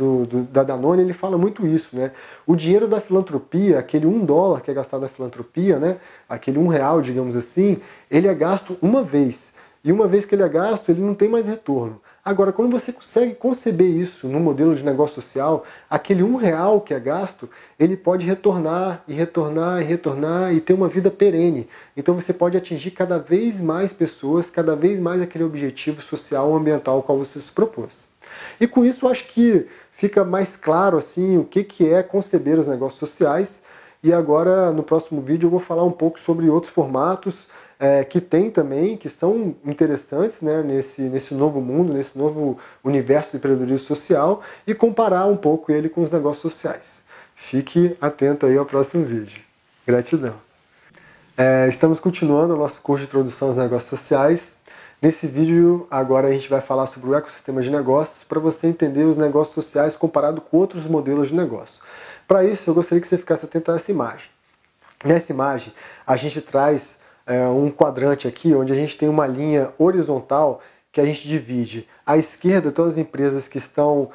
da Danone, ele fala muito isso, né? O dinheiro da filantropia, aquele $1 que é gastado na filantropia, né, aquele R$1, digamos assim, ele é gasto uma vez. E uma vez que ele é gasto, ele não tem mais retorno. Agora, quando você consegue conceber isso no modelo de negócio social, aquele R$1 que é gasto, ele pode retornar e retornar e retornar e ter uma vida perene. Então você pode atingir cada vez mais pessoas, cada vez mais aquele objetivo social ou ambiental ao qual você se propôs. E com isso eu acho que fica mais claro assim o que é conceber os negócios sociais. E agora no próximo vídeo eu vou falar um pouco sobre outros formatos que tem também, que são interessantes, né, nesse novo mundo, nesse novo universo do empreendedorismo social, e comparar um pouco ele com os negócios sociais. Fique atento aí ao próximo vídeo. Gratidão. Estamos continuando o nosso curso de Introdução aos Negócios Sociais. Nesse vídeo, agora a gente vai falar sobre o ecossistema de negócios, para você entender os negócios sociais comparado com outros modelos de negócio. Para isso, eu gostaria que você ficasse atento a essa imagem. Nessa imagem, a gente traz um quadrante aqui, onde a gente tem uma linha horizontal que a gente divide. À esquerda estão as empresas que estão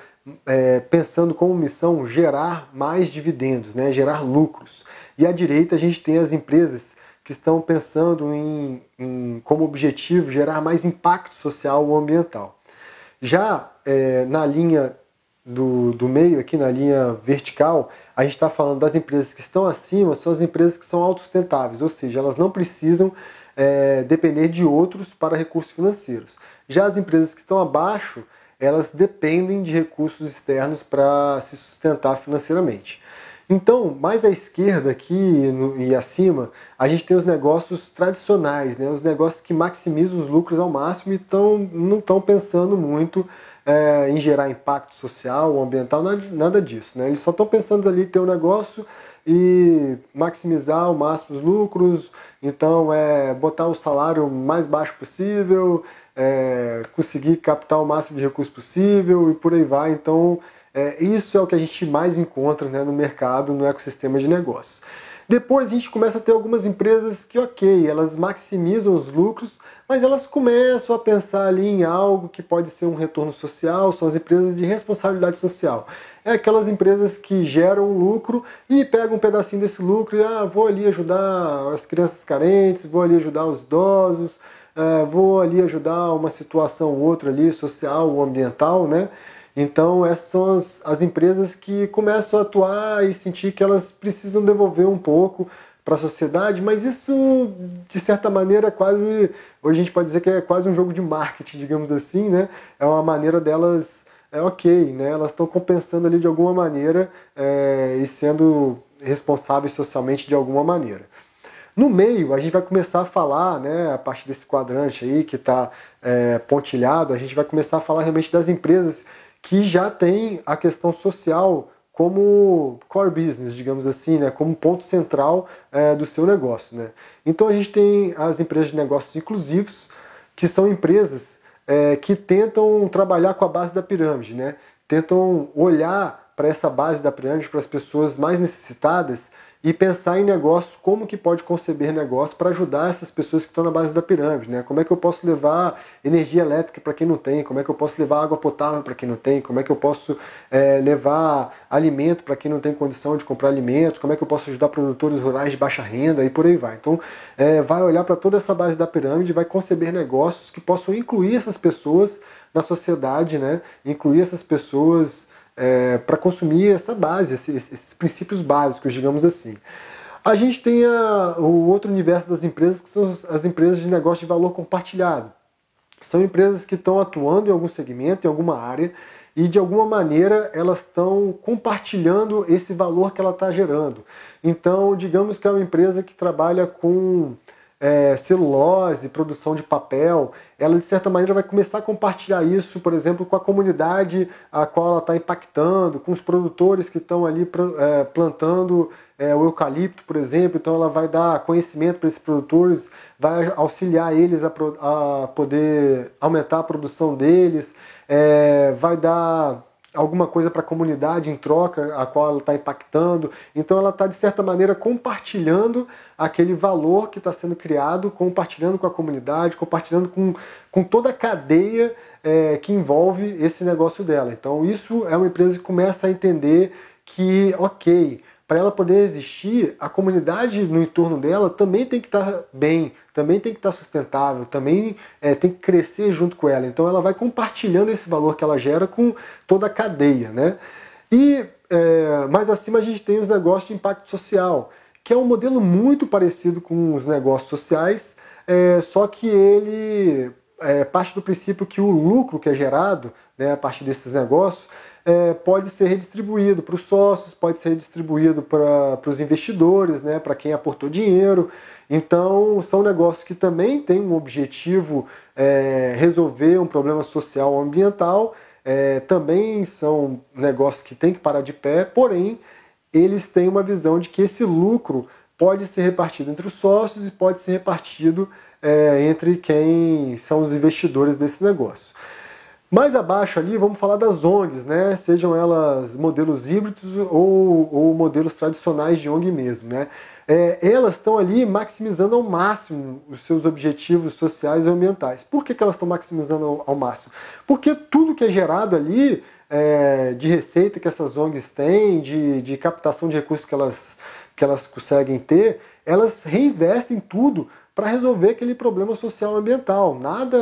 pensando como missão gerar mais dividendos, né, gerar lucros. E à direita a gente tem as empresas que estão pensando em como objetivo gerar mais impacto social ou ambiental. Já na linha do meio, aqui na linha vertical, a gente está falando das empresas que estão acima, são as empresas que são autossustentáveis, ou seja, elas não precisam depender de outros para recursos financeiros. Já as empresas que estão abaixo, elas dependem de recursos externos para se sustentar financeiramente. Então, mais à esquerda aqui e acima, a gente tem os negócios tradicionais, né? Os negócios que maximizam os lucros ao máximo e não estão pensando muito em gerar impacto social ou ambiental, nada disso, né? Eles só estão pensando ali em ter um negócio e maximizar ao máximo os lucros, então botar o salário mais baixo possível, conseguir captar o máximo de recursos possível e por aí vai. Então, isso é o que a gente mais encontra, né, no mercado, no ecossistema de negócios. Depois a gente começa a ter algumas empresas que, ok, elas maximizam os lucros, mas elas começam a pensar ali em algo que pode ser um retorno social, são as empresas de responsabilidade social. É aquelas empresas que geram lucro e pegam um pedacinho desse lucro e vou ali ajudar as crianças carentes, vou ali ajudar os idosos, vou ali ajudar uma situação ou outra ali, social ou ambiental, né? Então essas são as empresas que começam a atuar e sentir que elas precisam devolver um pouco para a sociedade, mas isso, de certa maneira, hoje a gente pode dizer que é quase um jogo de marketing, digamos assim, né? É uma maneira delas, ok, né? Elas estão compensando ali de alguma maneira e sendo responsáveis socialmente de alguma maneira. No meio, a gente vai começar a falar, né, a partir desse quadrante aí que está pontilhado, a gente vai começar a falar realmente das empresas que já têm a questão social como core business, digamos assim, né, como ponto central do seu negócio, né. Então a gente tem as empresas de negócios inclusivos, que são empresas que tentam trabalhar com a base da pirâmide, né, tentam olhar para essa base da pirâmide, para as pessoas mais necessitadas, e pensar em negócios, como que pode conceber negócio para ajudar essas pessoas que estão na base da pirâmide, né? Como é que eu posso levar energia elétrica para quem não tem, como é que eu posso levar água potável para quem não tem, como é que eu posso levar alimento para quem não tem condição de comprar alimentos, como é que eu posso ajudar produtores rurais de baixa renda e por aí vai. Então, vai olhar para toda essa base da pirâmide, vai conceber negócios que possam incluir essas pessoas na sociedade, né? Incluir essas pessoas para consumir essa base, esses princípios básicos, digamos assim. A gente tem o outro universo das empresas, que são as empresas de negócio de valor compartilhado. São empresas que estão atuando em algum segmento, em alguma área, e de alguma maneira elas estão compartilhando esse valor que ela está gerando. Então, digamos que é uma empresa que trabalha com celulose, produção de papel, ela de certa maneira vai começar a compartilhar isso, por exemplo, com a comunidade a qual ela está impactando, com os produtores que estão ali plantando o eucalipto, por exemplo. Então ela vai dar conhecimento para esses produtores, vai auxiliar eles a poder aumentar a produção deles, vai dar alguma coisa para a comunidade em troca, a qual ela está impactando. Então ela está, de certa maneira, compartilhando aquele valor que está sendo criado, compartilhando com a comunidade, compartilhando com toda a cadeia que envolve esse negócio dela. Então isso é uma empresa que começa a entender que, ok, para ela poder existir, a comunidade no entorno dela também tem que estar bem, também tem que estar sustentável, também tem que crescer junto com ela. Então ela vai compartilhando esse valor que ela gera com toda a cadeia, né? E mais acima a gente tem os negócios de impacto social, que é um modelo muito parecido com os negócios sociais, só que ele parte do princípio que o lucro que é gerado, né, a partir desses negócios, pode ser redistribuído para os sócios, pode ser redistribuído para os investidores, né, para quem aportou dinheiro. Então, são negócios que também têm um objetivo resolver um problema social ou ambiental, também são negócios que têm que parar de pé, porém, eles têm uma visão de que esse lucro pode ser repartido entre os sócios e pode ser repartido entre quem são os investidores desse negócio. Mais abaixo ali, vamos falar das ONGs, né? Sejam elas modelos híbridos ou modelos tradicionais de ONG mesmo, né? Elas estão ali maximizando ao máximo os seus objetivos sociais e ambientais. Por que elas estão maximizando ao máximo? Porque tudo que é gerado ali, de receita que essas ONGs têm, de captação de recursos que elas conseguem ter, elas reinvestem tudo para resolver aquele problema social e ambiental. Nada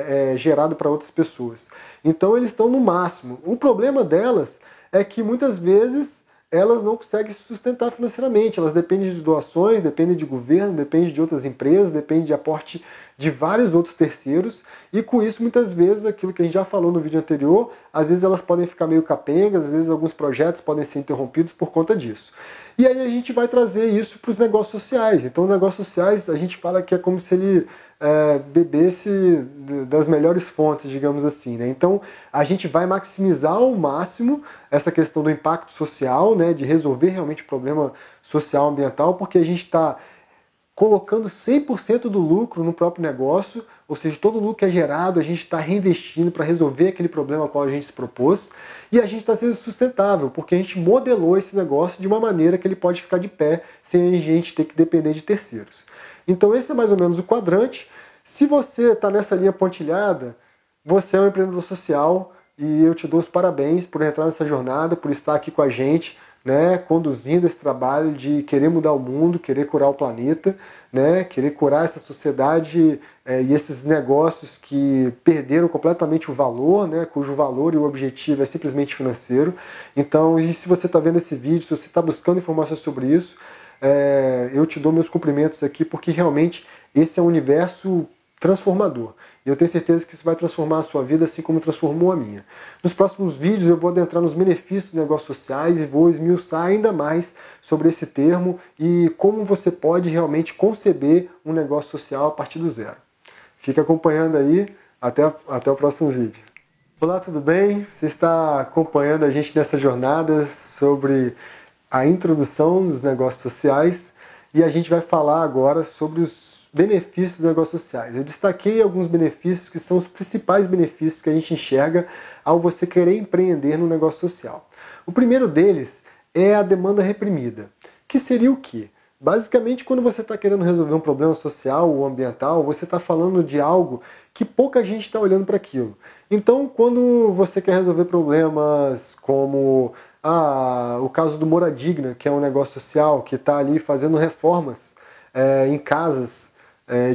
é gerado para outras pessoas. Então eles estão no máximo. O problema delas é que muitas vezes elas não conseguem se sustentar financeiramente. Elas dependem de doações, dependem de governo, dependem de outras empresas, dependem de aporte de vários outros terceiros. E com isso, muitas vezes, aquilo que a gente já falou no vídeo anterior, às vezes elas podem ficar meio capengas, às vezes alguns projetos podem ser interrompidos por conta disso. E aí a gente vai trazer isso para os negócios sociais. Então, os negócios sociais, a gente fala que é como se ele bebesse das melhores fontes, digamos assim, né? Então, a gente vai maximizar ao máximo essa questão do impacto social, né? De resolver realmente o problema social ambiental, porque a gente está colocando 100% do lucro no próprio negócio, ou seja, todo o lucro que é gerado, a gente está reinvestindo para resolver aquele problema ao qual a gente se propôs, e a gente está sendo sustentável, porque a gente modelou esse negócio de uma maneira que ele pode ficar de pé, sem a gente ter que depender de terceiros. Então esse é mais ou menos o quadrante. Se você está nessa linha pontilhada, você é um empreendedor social, e eu te dou os parabéns por entrar nessa jornada, por estar aqui com a gente, né, conduzindo esse trabalho de querer mudar o mundo, querer curar o planeta, né, querer curar essa sociedade e esses negócios que perderam completamente o valor, né, cujo valor e o objetivo é simplesmente financeiro. Então, e se você está vendo esse vídeo, se você está buscando informações sobre isso, eu te dou meus cumprimentos aqui, porque realmente esse é um universo transformador. E eu tenho certeza que isso vai transformar a sua vida assim como transformou a minha. Nos próximos vídeos eu vou adentrar nos benefícios dos negócios sociais e vou esmiuçar ainda mais sobre esse termo e como você pode realmente conceber um negócio social a partir do zero. Fique acompanhando aí, até o próximo vídeo. Olá, tudo bem? Você está acompanhando a gente nessa jornada sobre a introdução dos negócios sociais e a gente vai falar agora sobre os benefícios dos negócios sociais. Eu destaquei alguns benefícios que são os principais benefícios que a gente enxerga ao você querer empreender no negócio social. O primeiro deles é a demanda reprimida, que seria o quê? Basicamente, quando você está querendo resolver um problema social ou ambiental, você está falando de algo que pouca gente está olhando para aquilo. Então, quando você quer resolver problemas como o caso do Moradigna, que é um negócio social que está ali fazendo reformas em casas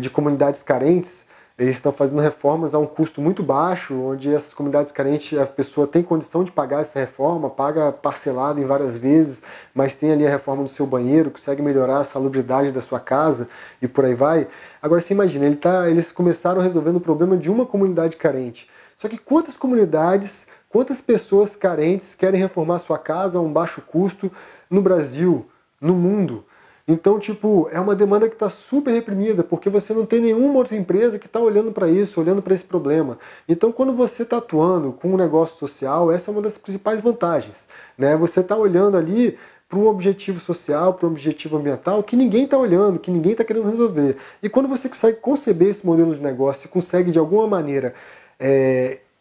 de comunidades carentes, eles estão fazendo reformas a um custo muito baixo, onde essas comunidades carentes, a pessoa tem condição de pagar essa reforma, paga parcelado em várias vezes, mas tem ali a reforma do seu banheiro, consegue melhorar a salubridade da sua casa e por aí vai. Agora você imagina, eles começaram resolvendo o problema de uma comunidade carente. Só que quantas comunidades, quantas pessoas carentes querem reformar sua casa a um baixo custo no Brasil, no mundo? Então, tipo, é uma demanda que está super reprimida, porque você não tem nenhuma outra empresa que está olhando para isso, olhando para esse problema. Então, quando você está atuando com um negócio social, essa é uma das principais vantagens, né? Você está olhando ali para um objetivo social, para um objetivo ambiental que ninguém está olhando, que ninguém está querendo resolver. E quando você consegue conceber esse modelo de negócio e consegue, de alguma maneira,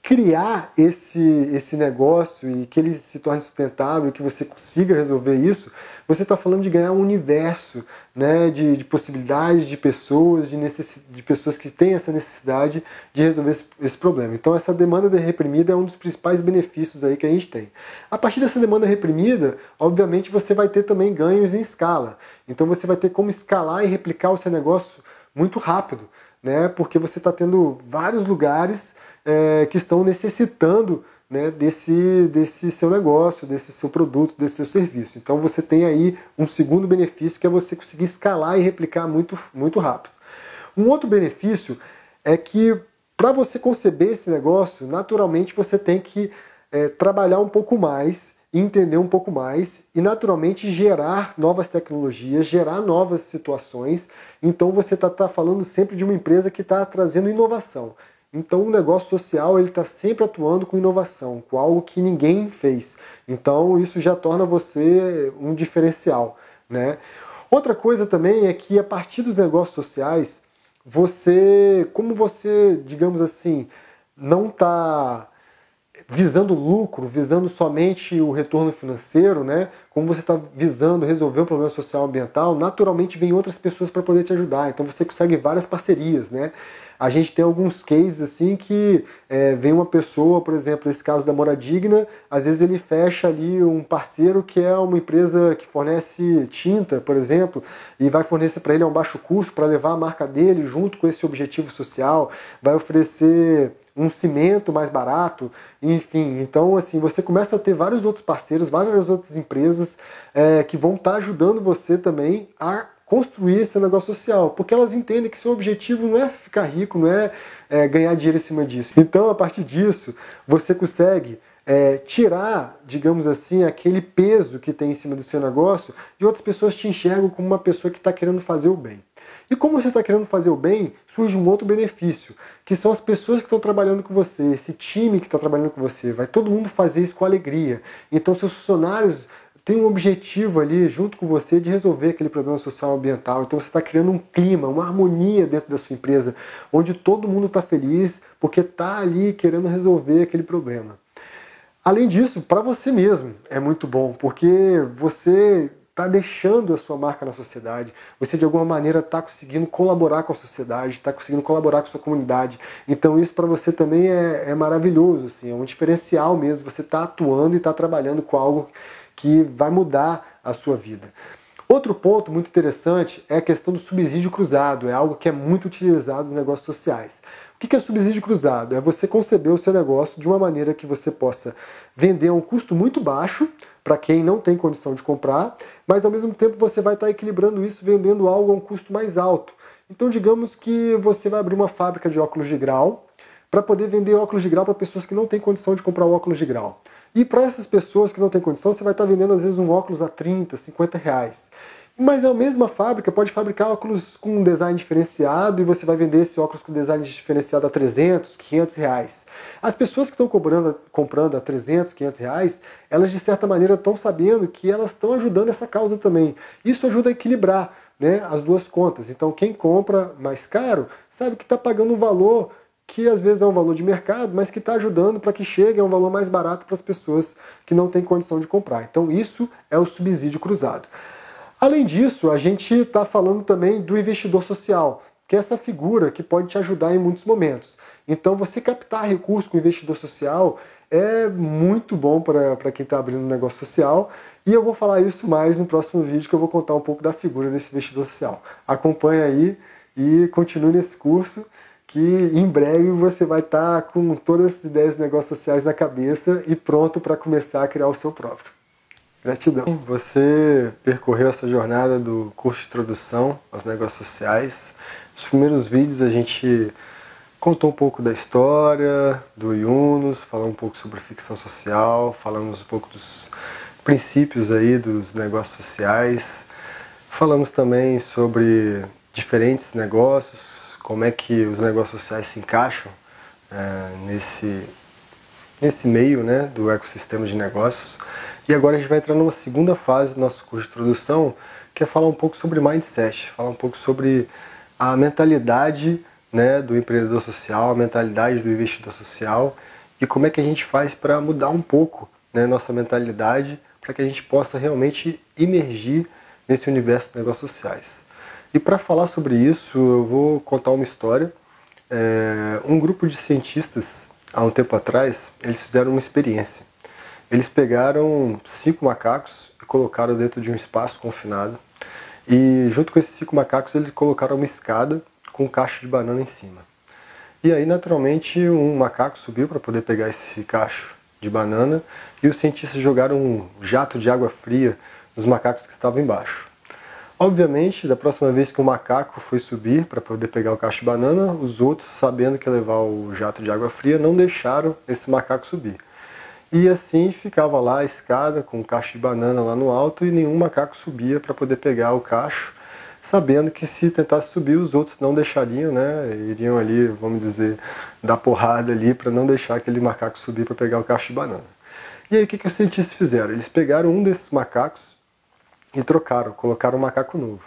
criar esse negócio e que ele se torne sustentável e que você consiga resolver isso, você está falando de ganhar um universo, né, de possibilidades, de pessoas, de pessoas que têm essa necessidade de resolver esse problema. Então essa demanda reprimida é um dos principais benefícios aí que a gente tem. A partir dessa demanda reprimida, obviamente você vai ter também ganhos em escala. Então você vai ter como escalar e replicar o seu negócio muito rápido, né, porque você está tendo vários lugares que estão necessitando, né, desse seu negócio, desse seu produto, desse seu serviço. Então você tem aí um segundo benefício, que é você conseguir escalar e replicar muito, muito rápido. Um outro benefício é que para você conceber esse negócio, naturalmente você tem que trabalhar um pouco mais, entender um pouco mais e naturalmente gerar novas tecnologias, gerar novas situações. Então você está falando sempre de uma empresa que está trazendo inovação. Então o negócio social ele está sempre atuando com inovação, com algo que ninguém fez. Então isso já torna você um diferencial, né? Outra coisa também é que a partir dos negócios sociais, como você, digamos assim, não está visando lucro, visando somente o retorno financeiro, né? Como você está visando resolver um problema social ambiental, naturalmente vem outras pessoas para poder te ajudar. Então você consegue várias parcerias, né? A gente tem alguns cases assim que vem uma pessoa, por exemplo, nesse caso da Moradigna, às vezes ele fecha ali um parceiro que é uma empresa que fornece tinta, por exemplo, e vai fornecer para ele a um baixo custo para levar a marca dele junto com esse objetivo social, vai oferecer um cimento mais barato, enfim. Então, assim, você começa a ter vários outros parceiros, várias outras empresas que vão estar ajudando você também a construir esse negócio social, porque elas entendem que seu objetivo não é ficar rico, não é ganhar dinheiro em cima disso. Então, a partir disso, você consegue tirar, digamos assim, aquele peso que tem em cima do seu negócio e outras pessoas te enxergam como uma pessoa que está querendo fazer o bem. E como você está querendo fazer o bem, surge um outro benefício, que são as pessoas que estão trabalhando com você, esse time que está trabalhando com você. Vai todo mundo fazer isso com alegria. Então, seus funcionários tem um objetivo ali junto com você de resolver aquele problema social ambiental. Então você está criando um clima, uma harmonia dentro da sua empresa, onde todo mundo está feliz porque está ali querendo resolver aquele problema. Além disso, para você mesmo é muito bom, porque você está deixando a sua marca na sociedade, você de alguma maneira está conseguindo colaborar com a sociedade, está conseguindo colaborar com a sua comunidade. Então isso para você também é maravilhoso, assim, é um diferencial mesmo, você está atuando e está trabalhando com algo que vai mudar a sua vida. Outro ponto muito interessante é a questão do subsídio cruzado, é algo que é muito utilizado nos negócios sociais. O que é subsídio cruzado? É você conceber o seu negócio de uma maneira que você possa vender a um custo muito baixo para quem não tem condição de comprar, mas ao mesmo tempo você vai estar equilibrando isso vendendo algo a um custo mais alto. Então digamos que você vai abrir uma fábrica de óculos de grau para poder vender óculos de grau para pessoas que não têm condição de comprar o óculos de grau. E para essas pessoas que não têm condição, você vai estar vendendo às vezes um óculos a 30, 50 reais. Mas a mesma fábrica pode fabricar óculos com um design diferenciado e você vai vender esse óculos com design diferenciado a 300, 500 reais. As pessoas que estão comprando a 300, 500 reais, elas de certa maneira estão sabendo que elas estão ajudando essa causa também. Isso ajuda a equilibrar, né, as duas contas. Então quem compra mais caro sabe que está pagando um valor que às vezes é um valor de mercado, mas que está ajudando para que chegue a um valor mais barato para as pessoas que não têm condição de comprar. Então isso é o subsídio cruzado. Além disso, a gente está falando também do investidor social, que é essa figura que pode te ajudar em muitos momentos. Então você captar recursos com investidor social é muito bom para quem está abrindo um negócio social, e eu vou falar isso mais no próximo vídeo, que eu vou contar um pouco da figura desse investidor social. Acompanhe aí e continue nesse curso, que em breve você vai estar com todas as ideias de negócios sociais na cabeça e pronto para começar a criar o seu próprio. Gratidão. Você percorreu essa jornada do curso de introdução aos negócios sociais. Nos primeiros vídeos a gente contou um pouco da história do Yunus, falou um pouco sobre ficção social, falamos um pouco dos princípios aí dos negócios sociais, falamos também sobre diferentes negócios, como é que os negócios sociais se encaixam nesse meio, né, do ecossistema de negócios. E agora a gente vai entrar numa segunda fase do nosso curso de introdução, que é falar um pouco sobre mindset, falar um pouco sobre a mentalidade, né, do empreendedor social, a mentalidade do investidor social e como é que a gente faz para mudar um pouco, né, nossa mentalidade, para que a gente possa realmente imergir nesse universo de negócios sociais. E para falar sobre isso, eu vou contar uma história. Um grupo de cientistas, há um tempo atrás, eles fizeram uma experiência. Eles pegaram 5 macacos e colocaram dentro de um espaço confinado. E junto com esses 5 macacos, eles colocaram uma escada com um cacho de banana em cima. E aí, naturalmente, um macaco subiu para poder pegar esse cacho de banana e os cientistas jogaram um jato de água fria nos macacos que estavam embaixo. Obviamente, da próxima vez que o macaco foi subir para poder pegar o cacho de banana, os outros, sabendo que ia levar o jato de água fria, não deixaram esse macaco subir. E assim ficava lá a escada com o cacho de banana lá no alto e nenhum macaco subia para poder pegar o cacho, sabendo que se tentasse subir os outros não deixariam, né? Iriam ali, vamos dizer, dar porrada ali para não deixar aquele macaco subir para pegar o cacho de banana. E aí o que os cientistas fizeram? Eles pegaram um desses macacos e trocaram, colocaram um macaco novo.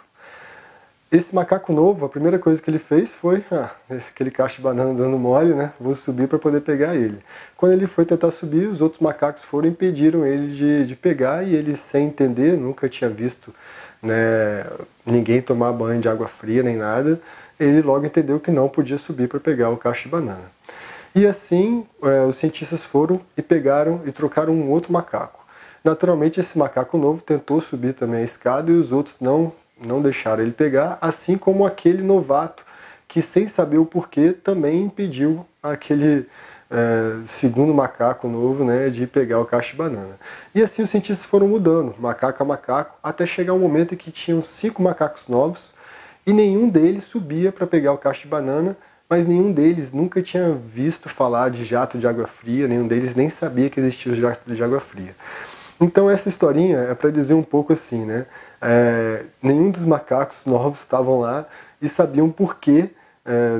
Esse macaco novo, a primeira coisa que ele fez foi, aquele cacho de banana dando mole, né? Vou subir para poder pegar ele. Quando ele foi tentar subir, os outros macacos foram e impediram ele de pegar, e ele, sem entender, nunca tinha visto, né, ninguém tomar banho de água fria nem nada, ele logo entendeu que não podia subir para pegar o cacho de banana. E assim, os cientistas foram e pegaram e trocaram um outro macaco. Naturalmente, esse macaco novo tentou subir também a escada e os outros não deixaram ele pegar, assim como aquele novato que, sem saber o porquê, também impediu aquele segundo macaco novo, né, de pegar o cacho de banana. E assim os cientistas foram mudando, macaco a macaco, até chegar um momento em que tinham 5 macacos novos e nenhum deles subia para pegar o cacho de banana, mas nenhum deles nunca tinha visto falar de jato de água fria, nenhum deles nem sabia que existia o jato de água fria. Então essa historinha é para dizer um pouco assim, né? Nenhum dos macacos novos estavam lá e sabiam o porquê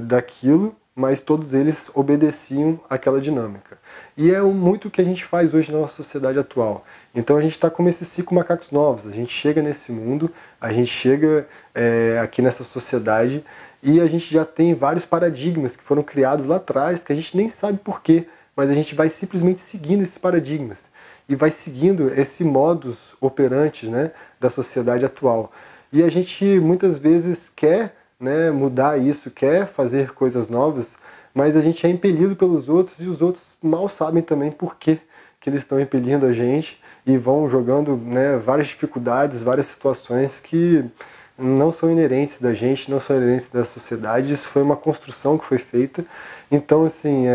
daquilo, mas todos eles obedeciam àquela dinâmica. E é muito o que a gente faz hoje na nossa sociedade atual. Então a gente está como esses 5 macacos novos, a gente chega nesse mundo, a gente chega aqui nessa sociedade e a gente já tem vários paradigmas que foram criados lá atrás, que a gente nem sabe porquê, mas a gente vai simplesmente seguindo esses paradigmas e vai seguindo esse modus operandi, né, da sociedade atual. E a gente muitas vezes quer, né, mudar isso, quer fazer coisas novas, mas a gente é impelido pelos outros e os outros mal sabem também por que eles estão impelindo a gente e vão jogando, né, várias dificuldades, várias situações que não são inerentes da gente, não são inerentes da sociedade. Isso foi uma construção que foi feita. Então, assim,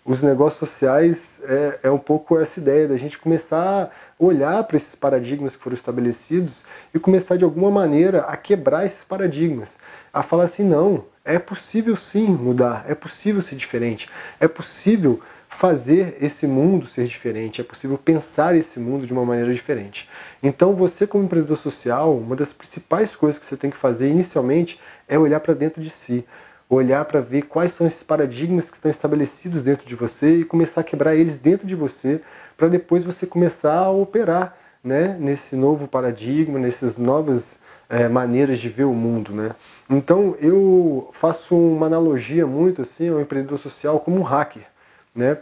os negócios sociais é um pouco essa ideia da gente começar a olhar para esses paradigmas que foram estabelecidos e começar de alguma maneira a quebrar esses paradigmas, a falar assim, não, é possível sim mudar, é possível ser diferente, é possível fazer esse mundo ser diferente, é possível pensar esse mundo de uma maneira diferente. Então você, como empreendedor social, uma das principais coisas que você tem que fazer inicialmente é olhar para dentro de si, olhar para ver quais são esses paradigmas que estão estabelecidos dentro de você e começar a quebrar eles dentro de você, para depois você começar a operar, né, nesse novo paradigma, nessas novas maneiras de ver o mundo, né? Então eu faço uma analogia muito assim ao empreendedor social como um hacker, né?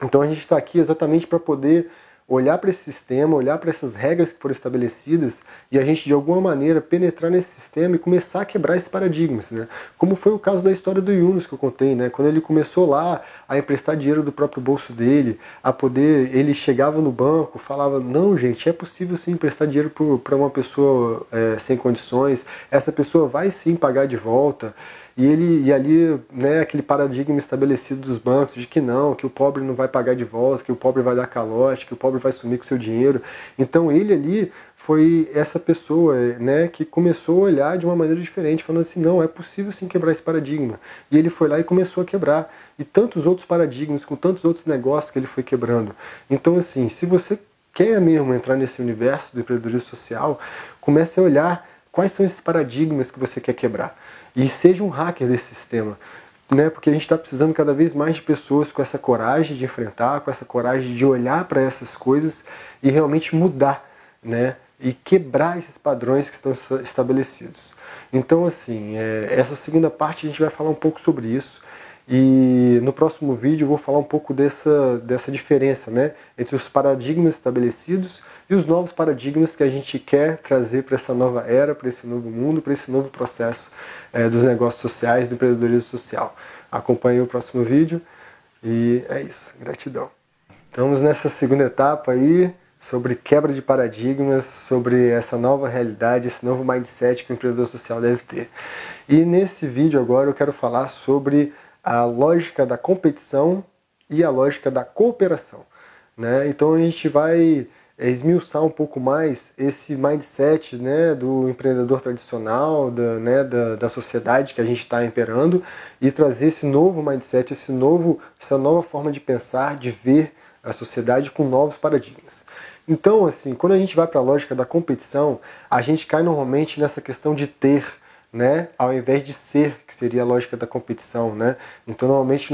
Então a gente está aqui exatamente para poder olhar para esse sistema, olhar para essas regras que foram estabelecidas e a gente de alguma maneira penetrar nesse sistema e começar a quebrar esses paradigmas, né? Como foi o caso da história do Yunus que eu contei, né? Quando ele começou lá a emprestar dinheiro do próprio bolso dele, a poder, ele chegava no banco, falava, não gente, é possível sim emprestar dinheiro para uma pessoa sem condições, essa pessoa vai sim pagar de volta. E ali, né, aquele paradigma estabelecido dos bancos de que não, que o pobre não vai pagar de volta, que o pobre vai dar calote, que o pobre vai sumir com seu dinheiro. Então ele ali foi essa pessoa, né, que começou a olhar de uma maneira diferente, falando assim, não, é possível sim quebrar esse paradigma. E ele foi lá e começou a quebrar. E tantos outros paradigmas, com tantos outros negócios que ele foi quebrando. Então assim, se você quer mesmo entrar nesse universo do empreendedorismo social, comece a olhar quais são esses paradigmas que você quer quebrar. E seja um hacker desse sistema, né? Porque a gente está precisando cada vez mais de pessoas com essa coragem de enfrentar, com essa coragem de olhar para essas coisas e realmente mudar, né? E quebrar esses padrões que estão estabelecidos. Então, assim, essa segunda parte a gente vai falar um pouco sobre isso. E no próximo vídeo eu vou falar um pouco dessa diferença, né, entre os paradigmas estabelecidos e os novos paradigmas que a gente quer trazer para essa nova era, para esse novo mundo, para esse novo processo dos negócios sociais, do empreendedorismo social. Acompanhe o próximo vídeo e é isso. Gratidão. Estamos nessa segunda etapa aí, sobre quebra de paradigmas, sobre essa nova realidade, esse novo mindset que o empreendedor social deve ter. E nesse vídeo agora eu quero falar sobre a lógica da competição e a lógica da cooperação, né? Então a gente vai esmiuçar um pouco mais esse mindset, né, do empreendedor tradicional, da sociedade que a gente está imperando, e trazer esse novo mindset, essa nova forma de pensar, de ver a sociedade com novos paradigmas. Então, assim, quando a gente vai para a lógica da competição, a gente cai normalmente nessa questão de ter, né, ao invés de ser, que seria a lógica da competição, né? Então, normalmente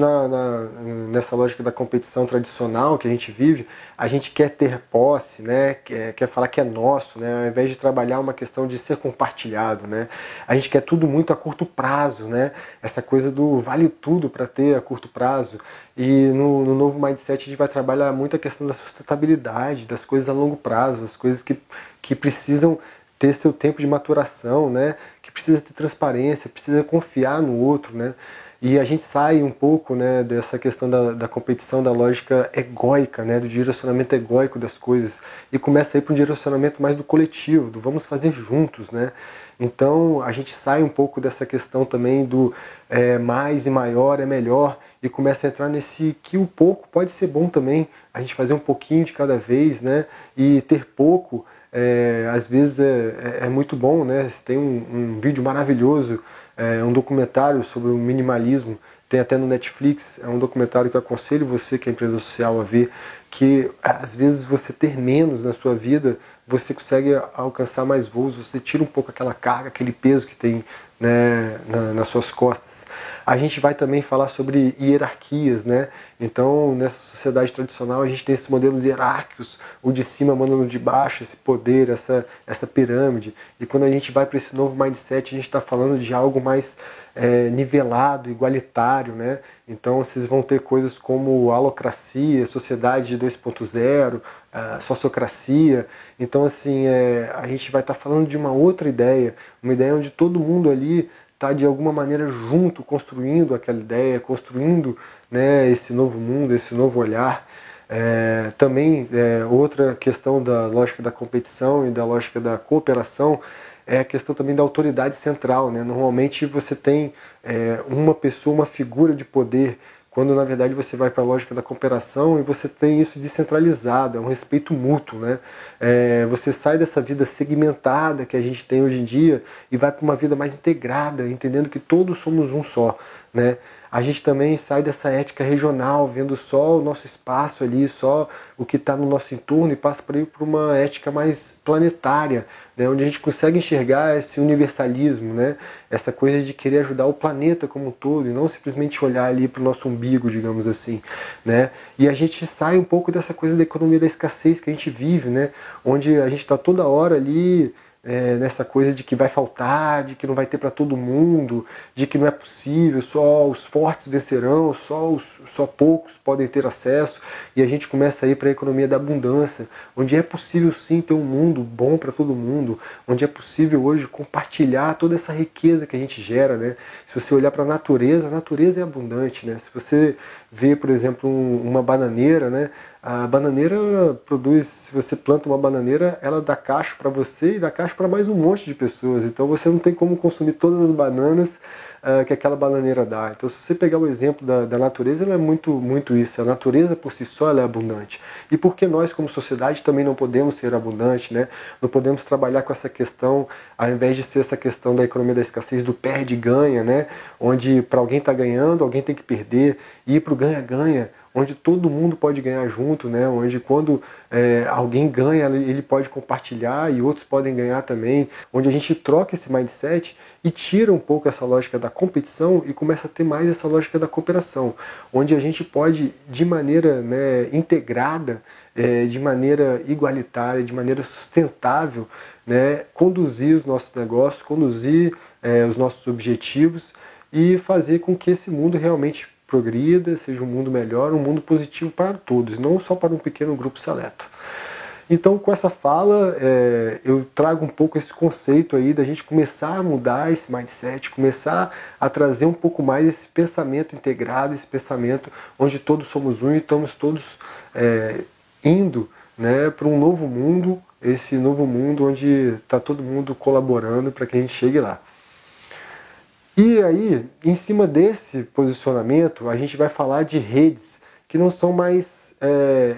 nessa lógica da competição tradicional que a gente vive, a gente quer ter posse, né? Quer falar que é nosso, né? Ao invés de trabalhar uma questão de ser compartilhado, né? A gente quer tudo muito a curto prazo, né? Essa coisa do vale tudo para ter a curto prazo. E no novo mindset a gente vai trabalhar muito a questão da sustentabilidade, das coisas a longo prazo, as coisas que precisam ter seu tempo de maturação, né? Que precisa ter transparência, precisa confiar no outro, né? E a gente sai um pouco, né, dessa questão da competição, da lógica egóica, né, do direcionamento egóico das coisas, e começa a ir para um direcionamento mais do coletivo, do vamos fazer juntos, né? Então a gente sai um pouco dessa questão também do mais e maior é melhor, e começa a entrar nesse que o pouco pode ser bom também, a gente fazer um pouquinho de cada vez, né? E ter pouco às vezes é muito bom, né? Tem um vídeo maravilhoso, um documentário sobre o minimalismo, tem até no Netflix, é um documentário que eu aconselho você que é empreendedor social a ver, que às vezes você ter menos na sua vida, você consegue alcançar mais voos, você tira um pouco aquela carga, aquele peso que tem, né, nas suas costas. A gente vai também falar sobre hierarquias, né? Então, nessa sociedade tradicional, a gente tem esses modelos hierárquicos, o de cima manda no de baixo, esse poder, essa pirâmide. E quando a gente vai para esse novo mindset, a gente está falando de algo mais nivelado, igualitário, né? Então, vocês vão ter coisas como alocracia, sociedade 2.0, sociocracia. Então, assim, a gente vai estar falando de uma outra ideia, uma ideia onde todo mundo ali está de alguma maneira junto, construindo aquela ideia, construindo, né, esse novo mundo, esse novo olhar. Também outra questão da lógica da competição e da lógica da cooperação é a questão também da autoridade central, né? Normalmente você tem uma pessoa, uma figura de poder, quando na verdade você vai para a lógica da cooperação e você tem isso descentralizado, é um respeito mútuo, né? Você sai dessa vida segmentada que a gente tem hoje em dia e vai para uma vida mais integrada, entendendo que todos somos um só, né? A gente também sai dessa ética regional, vendo só o nosso espaço ali, só o que está no nosso entorno, e passa para ir para uma ética mais planetária, né, onde a gente consegue enxergar esse universalismo, né, essa coisa de querer ajudar o planeta como um todo, e não simplesmente olhar ali para o nosso umbigo, digamos assim, né? E a gente sai um pouco dessa coisa da economia da escassez que a gente vive, né, onde a gente está toda hora ali nessa coisa de que vai faltar, de que não vai ter para todo mundo, de que não é possível, só os fortes vencerão, só poucos podem ter acesso, e a gente começa a ir para a economia da abundância, onde é possível sim ter um mundo bom para todo mundo, onde é possível hoje compartilhar toda essa riqueza que a gente gera, né? Se você olhar para a natureza é abundante, né? Se você vê, por exemplo, uma bananeira, né? A bananeira produz, se você planta uma bananeira, ela dá cacho para você e dá cacho para mais um monte de pessoas. Então você não tem como consumir todas as bananas que aquela bananeira dá. Então se você pegar o exemplo da natureza, ela é muito isso. A natureza por si só ela é abundante. E por que nós como sociedade também não podemos ser abundantes, né? Não podemos trabalhar com essa questão, ao invés de ser essa questão da economia da escassez, do perde e ganha, né? Onde para alguém estar ganhando, alguém tem que perder, e ir para o ganha-ganha, onde todo mundo pode ganhar junto, né? Onde quando alguém ganha, ele pode compartilhar e outros podem ganhar também, onde a gente troca esse mindset e tira um pouco essa lógica da competição e começa a ter mais essa lógica da cooperação, onde a gente pode, de maneira, né, integrada, de maneira igualitária, de maneira sustentável, né, conduzir os nossos negócios, conduzir os nossos objetivos e fazer com que esse mundo realmente progrida, seja um mundo melhor, um mundo positivo para todos, não só para um pequeno grupo seleto. Então, com essa fala, eu trago um pouco esse conceito aí da gente começar a mudar esse mindset, começar a trazer um pouco mais esse pensamento integrado, esse pensamento onde todos somos um e estamos todos indo, né, para um novo mundo, esse novo mundo onde está todo mundo colaborando para que a gente chegue lá. E aí, em cima desse posicionamento, a gente vai falar de redes que não são mais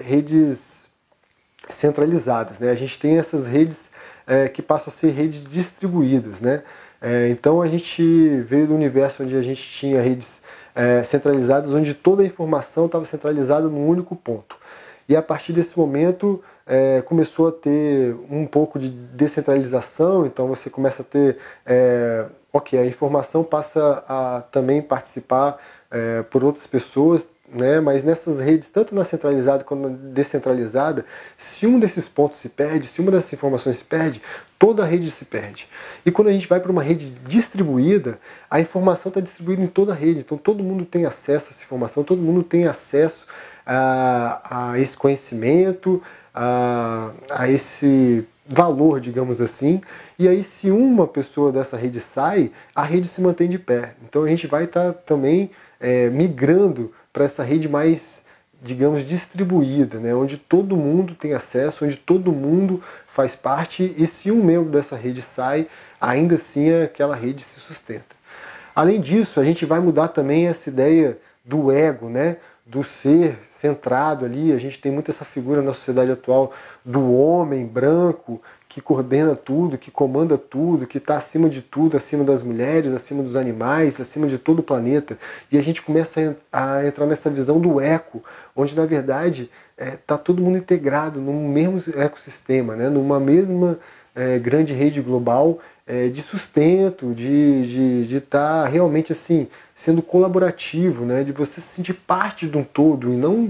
redes centralizadas, né? A gente tem essas redes que passam a ser redes distribuídas, né? Então a gente veio do universo onde a gente tinha redes centralizadas, onde toda a informação estava centralizada num único ponto. E a partir desse momento começou a ter um pouco de descentralização, então você começa a ter, a informação passa a também participar por outras pessoas, né? Mas nessas redes, tanto na centralizada quanto na descentralizada, se um desses pontos se perde, se uma dessas informações se perde, toda a rede se perde. E quando a gente vai para uma rede distribuída, a informação está distribuída em toda a rede, então todo mundo tem acesso a essa informação, todo mundo tem acesso a esse conhecimento, a esse valor, digamos assim, e aí se uma pessoa dessa rede sai, a rede se mantém de pé. Então a gente vai estar também migrando para essa rede mais, digamos, distribuída, né? Onde todo mundo tem acesso, onde todo mundo faz parte, e se um membro dessa rede sai, ainda assim aquela rede se sustenta. Além disso, a gente vai mudar também essa ideia do ego, né? Do ser centrado ali. A gente tem muito essa figura na sociedade atual do homem branco que coordena tudo, que comanda tudo, que está acima de tudo, acima das mulheres, acima dos animais, acima de todo o planeta. E a gente começa a entrar nessa visão do eco, onde na verdade está todo mundo integrado num mesmo ecossistema, né? Numa mesma grande rede global de sustento, de estar realmente assim sendo colaborativo, né? De você se sentir parte de um todo e não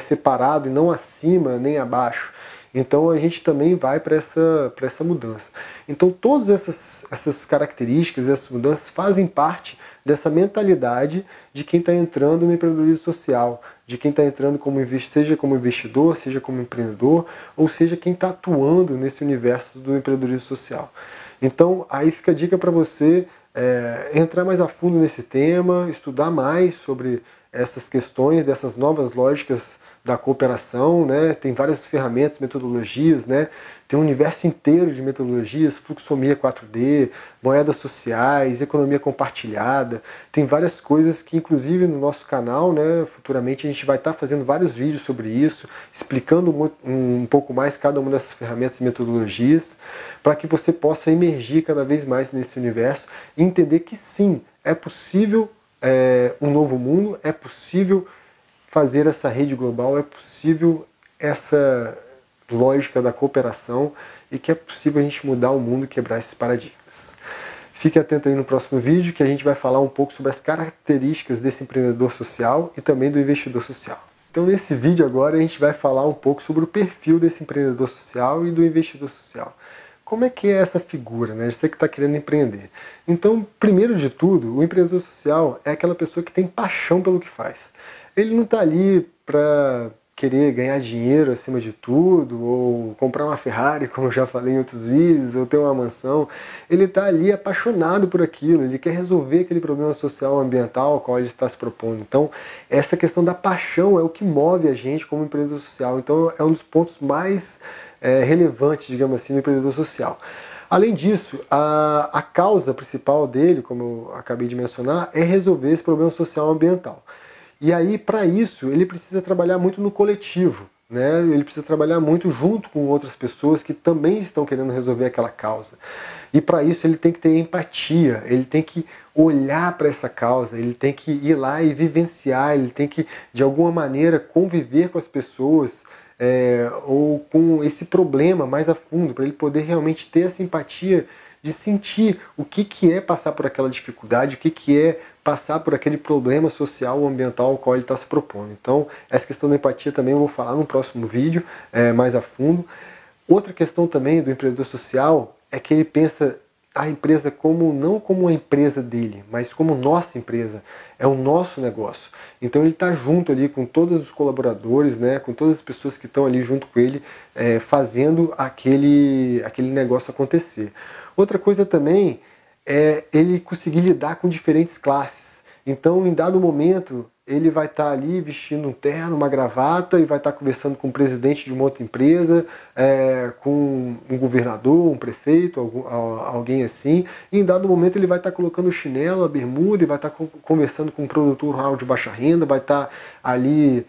separado, e não acima nem abaixo. Então a gente também vai para essa mudança. Então todas essas características, essas mudanças fazem parte dessa mentalidade de quem está entrando no empreendedorismo social, de quem está entrando seja como investidor, seja como empreendedor, ou seja quem está atuando nesse universo do empreendedorismo social. Então aí fica a dica para você entrar mais a fundo nesse tema, estudar mais sobre essas questões, dessas novas lógicas da cooperação, né? Tem várias ferramentas, metodologias, né? Tem um universo inteiro de metodologias, fluxomia 4D, moedas sociais, economia compartilhada, tem várias coisas que inclusive no nosso canal, né, futuramente a gente vai estar fazendo vários vídeos sobre isso, explicando um pouco mais cada uma dessas ferramentas e metodologias, para que você possa emergir cada vez mais nesse universo e entender que sim, é possível um novo mundo, é possível fazer essa rede global, é possível essa lógica da cooperação e que é possível a gente mudar o mundo e quebrar esses paradigmas. Fique atento aí no próximo vídeo que a gente vai falar um pouco sobre as características desse empreendedor social e também do investidor social. Então nesse vídeo agora a gente vai falar um pouco sobre o perfil desse empreendedor social e do investidor social. Como é que é essa figura, né? Você que está querendo empreender. Então, primeiro de tudo, o empreendedor social é aquela pessoa que tem paixão pelo que faz. Ele não está ali para querer ganhar dinheiro acima de tudo, ou comprar uma Ferrari, como eu já falei em outros vídeos, ou ter uma mansão. Ele está ali apaixonado por aquilo, ele quer resolver aquele problema social ou ambiental ao qual ele está se propondo. Então, essa questão da paixão é o que move a gente como empreendedor social. Então, é um dos pontos mais relevantes, digamos assim, no empreendedor social. Além disso, a causa principal dele, como eu acabei de mencionar, é resolver esse problema social e ambiental. E aí, para isso, ele precisa trabalhar muito no coletivo, né? Ele precisa trabalhar muito junto com outras pessoas que também estão querendo resolver aquela causa. E para isso ele tem que ter empatia, ele tem que olhar para essa causa, ele tem que ir lá e vivenciar, ele tem que, de alguma maneira, conviver com as pessoas ou com esse problema mais a fundo, para ele poder realmente ter essa empatia de sentir o que é passar por aquela dificuldade, o que é passar por aquele problema social ou ambiental ao qual ele está se propondo. Então, essa questão da empatia também eu vou falar no próximo vídeo, mais a fundo. Outra questão também do empreendedor social é que ele pensa a empresa não como a empresa dele, mas como nossa empresa, é o nosso negócio. Então ele está junto ali com todos os colaboradores, né, com todas as pessoas que estão ali junto com ele, fazendo aquele negócio acontecer. Outra coisa também é ele conseguir lidar com diferentes classes. Então, em dado momento, ele vai estar ali vestindo um terno, uma gravata, e vai estar conversando com o presidente de uma outra empresa, com um governador, um prefeito, alguém assim. E em dado momento ele vai estar colocando o chinelo, a bermuda, e vai estar conversando com um produtor rural de baixa renda, vai estar ali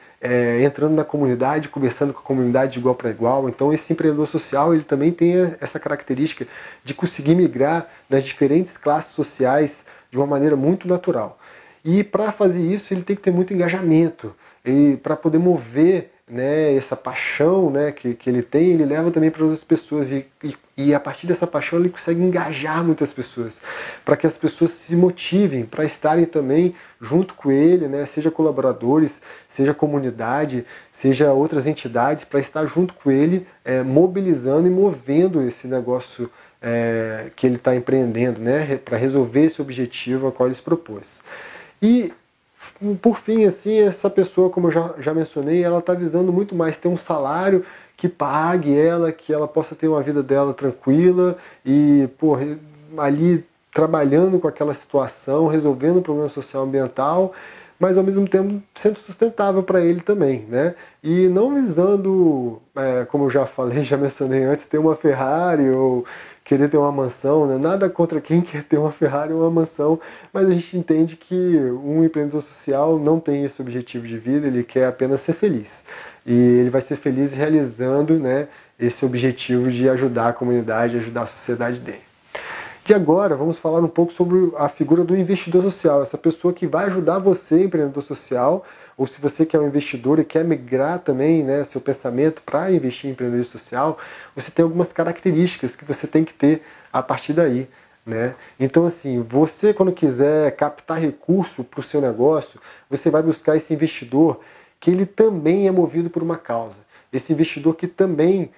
entrando na comunidade, conversando com a comunidade de igual para igual. Então esse empreendedor social, ele também tem essa característica de conseguir migrar nas diferentes classes sociais de uma maneira muito natural. E para fazer isso ele tem que ter muito engajamento, para poder mover, né, essa paixão, né, que ele tem, ele leva também para outras pessoas, e a partir dessa paixão ele consegue engajar muitas pessoas, para que as pessoas se motivem para estarem também junto com ele, né, seja colaboradores, seja comunidade, seja outras entidades, para estar junto com ele, mobilizando e movendo esse negócio que ele está empreendendo, né, para resolver esse objetivo a qual ele se propôs. E, por fim, assim, essa pessoa, como eu já mencionei, ela está visando muito mais ter um salário que pague ela, que ela possa ter uma vida dela tranquila e, ali trabalhando com aquela situação, resolvendo o problema social e ambiental, mas ao mesmo tempo sendo sustentável para ele também, né? E não visando, como eu já falei, já mencionei antes, ter uma Ferrari ou querer ter uma mansão, né? Nada contra quem quer ter uma Ferrari ou uma mansão, mas a gente entende que um empreendedor social não tem esse objetivo de vida, ele quer apenas ser feliz. E ele vai ser feliz realizando, né, esse objetivo de ajudar a comunidade, ajudar a sociedade dele. E agora vamos falar um pouco sobre a figura do investidor social, essa pessoa que vai ajudar você, empreendedor social, ou se você quer um investidor e quer migrar também, né, seu pensamento para investir em empreendedorismo social, você tem algumas características que você tem que ter a partir daí, né? Então, assim, você quando quiser captar recurso para o seu negócio, você vai buscar esse investidor que ele também é movido por uma causa. Esse investidor que também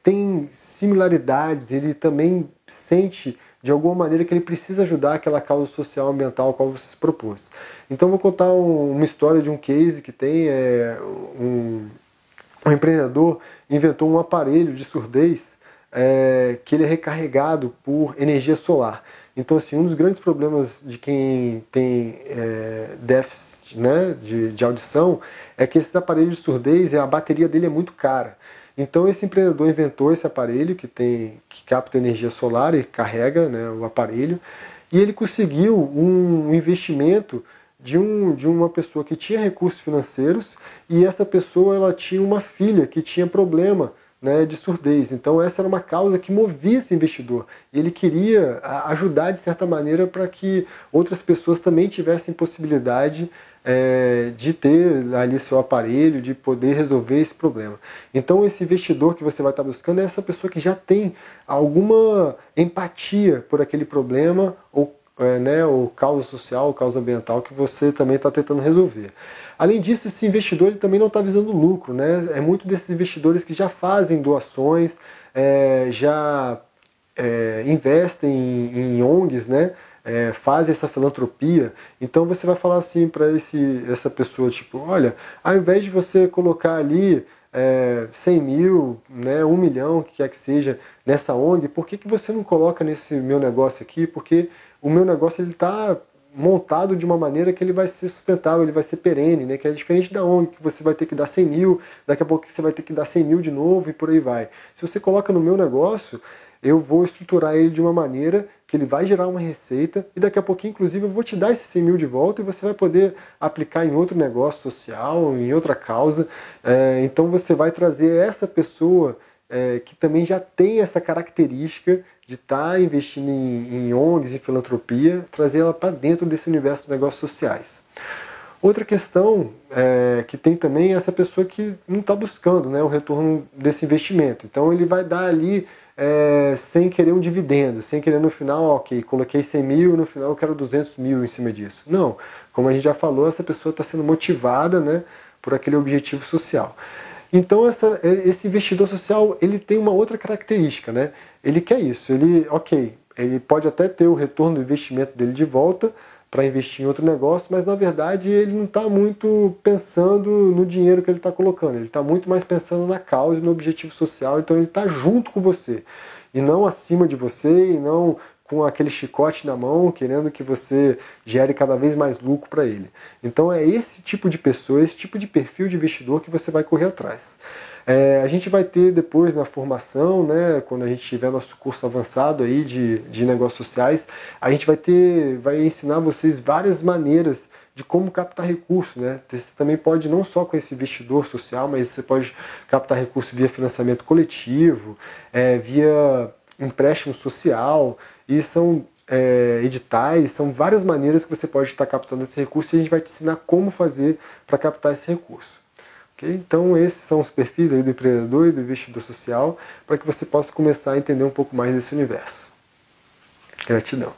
tem similaridades, ele também sente de alguma maneira que ele precisa ajudar aquela causa social ambiental a qual você se propôs. Então vou contar uma história de um case que tem um empreendedor inventou um aparelho de surdez que ele é recarregado por energia solar. Então, assim, um dos grandes problemas de quem tem déficit, né, de audição é que esses aparelhos de surdez, a bateria dele é muito cara. Então esse empreendedor inventou esse aparelho que capta energia solar e carrega, né, o aparelho, e ele conseguiu um investimento de uma pessoa que tinha recursos financeiros, e essa pessoa ela tinha uma filha que tinha problema, né, de surdez. Então essa era uma causa que movia esse investidor. E ele queria ajudar de certa maneira para que outras pessoas também tivessem possibilidade de ter ali seu aparelho, de poder resolver esse problema. Então esse investidor que você vai estar buscando é essa pessoa que já tem alguma empatia por aquele problema ou causa social, ou causa ambiental que você também está tentando resolver. Além disso, esse investidor ele também não está visando lucro, né? É muito desses investidores que já fazem doações, já investem em ONGs, né? Fazem essa filantropia. Então você vai falar assim para essa pessoa, tipo, olha, ao invés de você colocar ali 100 mil, né, 1 milhão, o que quer que seja, nessa ONG, por que você não coloca nesse meu negócio aqui? Porque o meu negócio está montado de uma maneira que ele vai ser sustentável, ele vai ser perene, né? Que é diferente da ONG, que você vai ter que dar 100 mil, daqui a pouco você vai ter que dar 100 mil de novo e por aí vai. Se você coloca no meu negócio, eu vou estruturar ele de uma maneira que ele vai gerar uma receita e daqui a pouquinho, inclusive, eu vou te dar esses 100 mil de volta e você vai poder aplicar em outro negócio social, em outra causa. Então você vai trazer essa pessoa que também já tem essa característica de estar investindo em ONGs e filantropia, trazer ela para dentro desse universo de negócios sociais. Outra questão que tem também é essa pessoa que não está buscando, né, o retorno desse investimento. Então ele vai dar ali sem querer um dividendo, sem querer no final, ok, coloquei 100 mil, no final eu quero 200 mil em cima disso. Não, como a gente já falou, essa pessoa está sendo motivada, né, por aquele objetivo social. Então esse investidor social ele tem uma outra característica, né? Ele quer isso, ele, ok, ele pode até ter o retorno do investimento dele de volta para investir em outro negócio, mas na verdade ele não está muito pensando no dinheiro que ele está colocando, ele está muito mais pensando na causa e no objetivo social, então ele está junto com você, e não acima de você, e não com aquele chicote na mão, querendo que você gere cada vez mais lucro para ele. Então é esse tipo de pessoa, esse tipo de perfil de investidor que você vai correr atrás. A gente vai ter depois na formação, né, quando a gente tiver nosso curso avançado aí de negócios sociais, a gente vai ensinar vocês várias maneiras de como captar recursos, né? Você também pode, não só com esse investidor social, mas você pode captar recursos via financiamento coletivo, via empréstimo social, e são editais, são várias maneiras que você pode estar captando esse recurso, e a gente vai te ensinar como fazer para captar esse recurso. Okay? Então esses são os perfis aí do empreendedor e do investidor social, para que você possa começar a entender um pouco mais desse universo. Gratidão.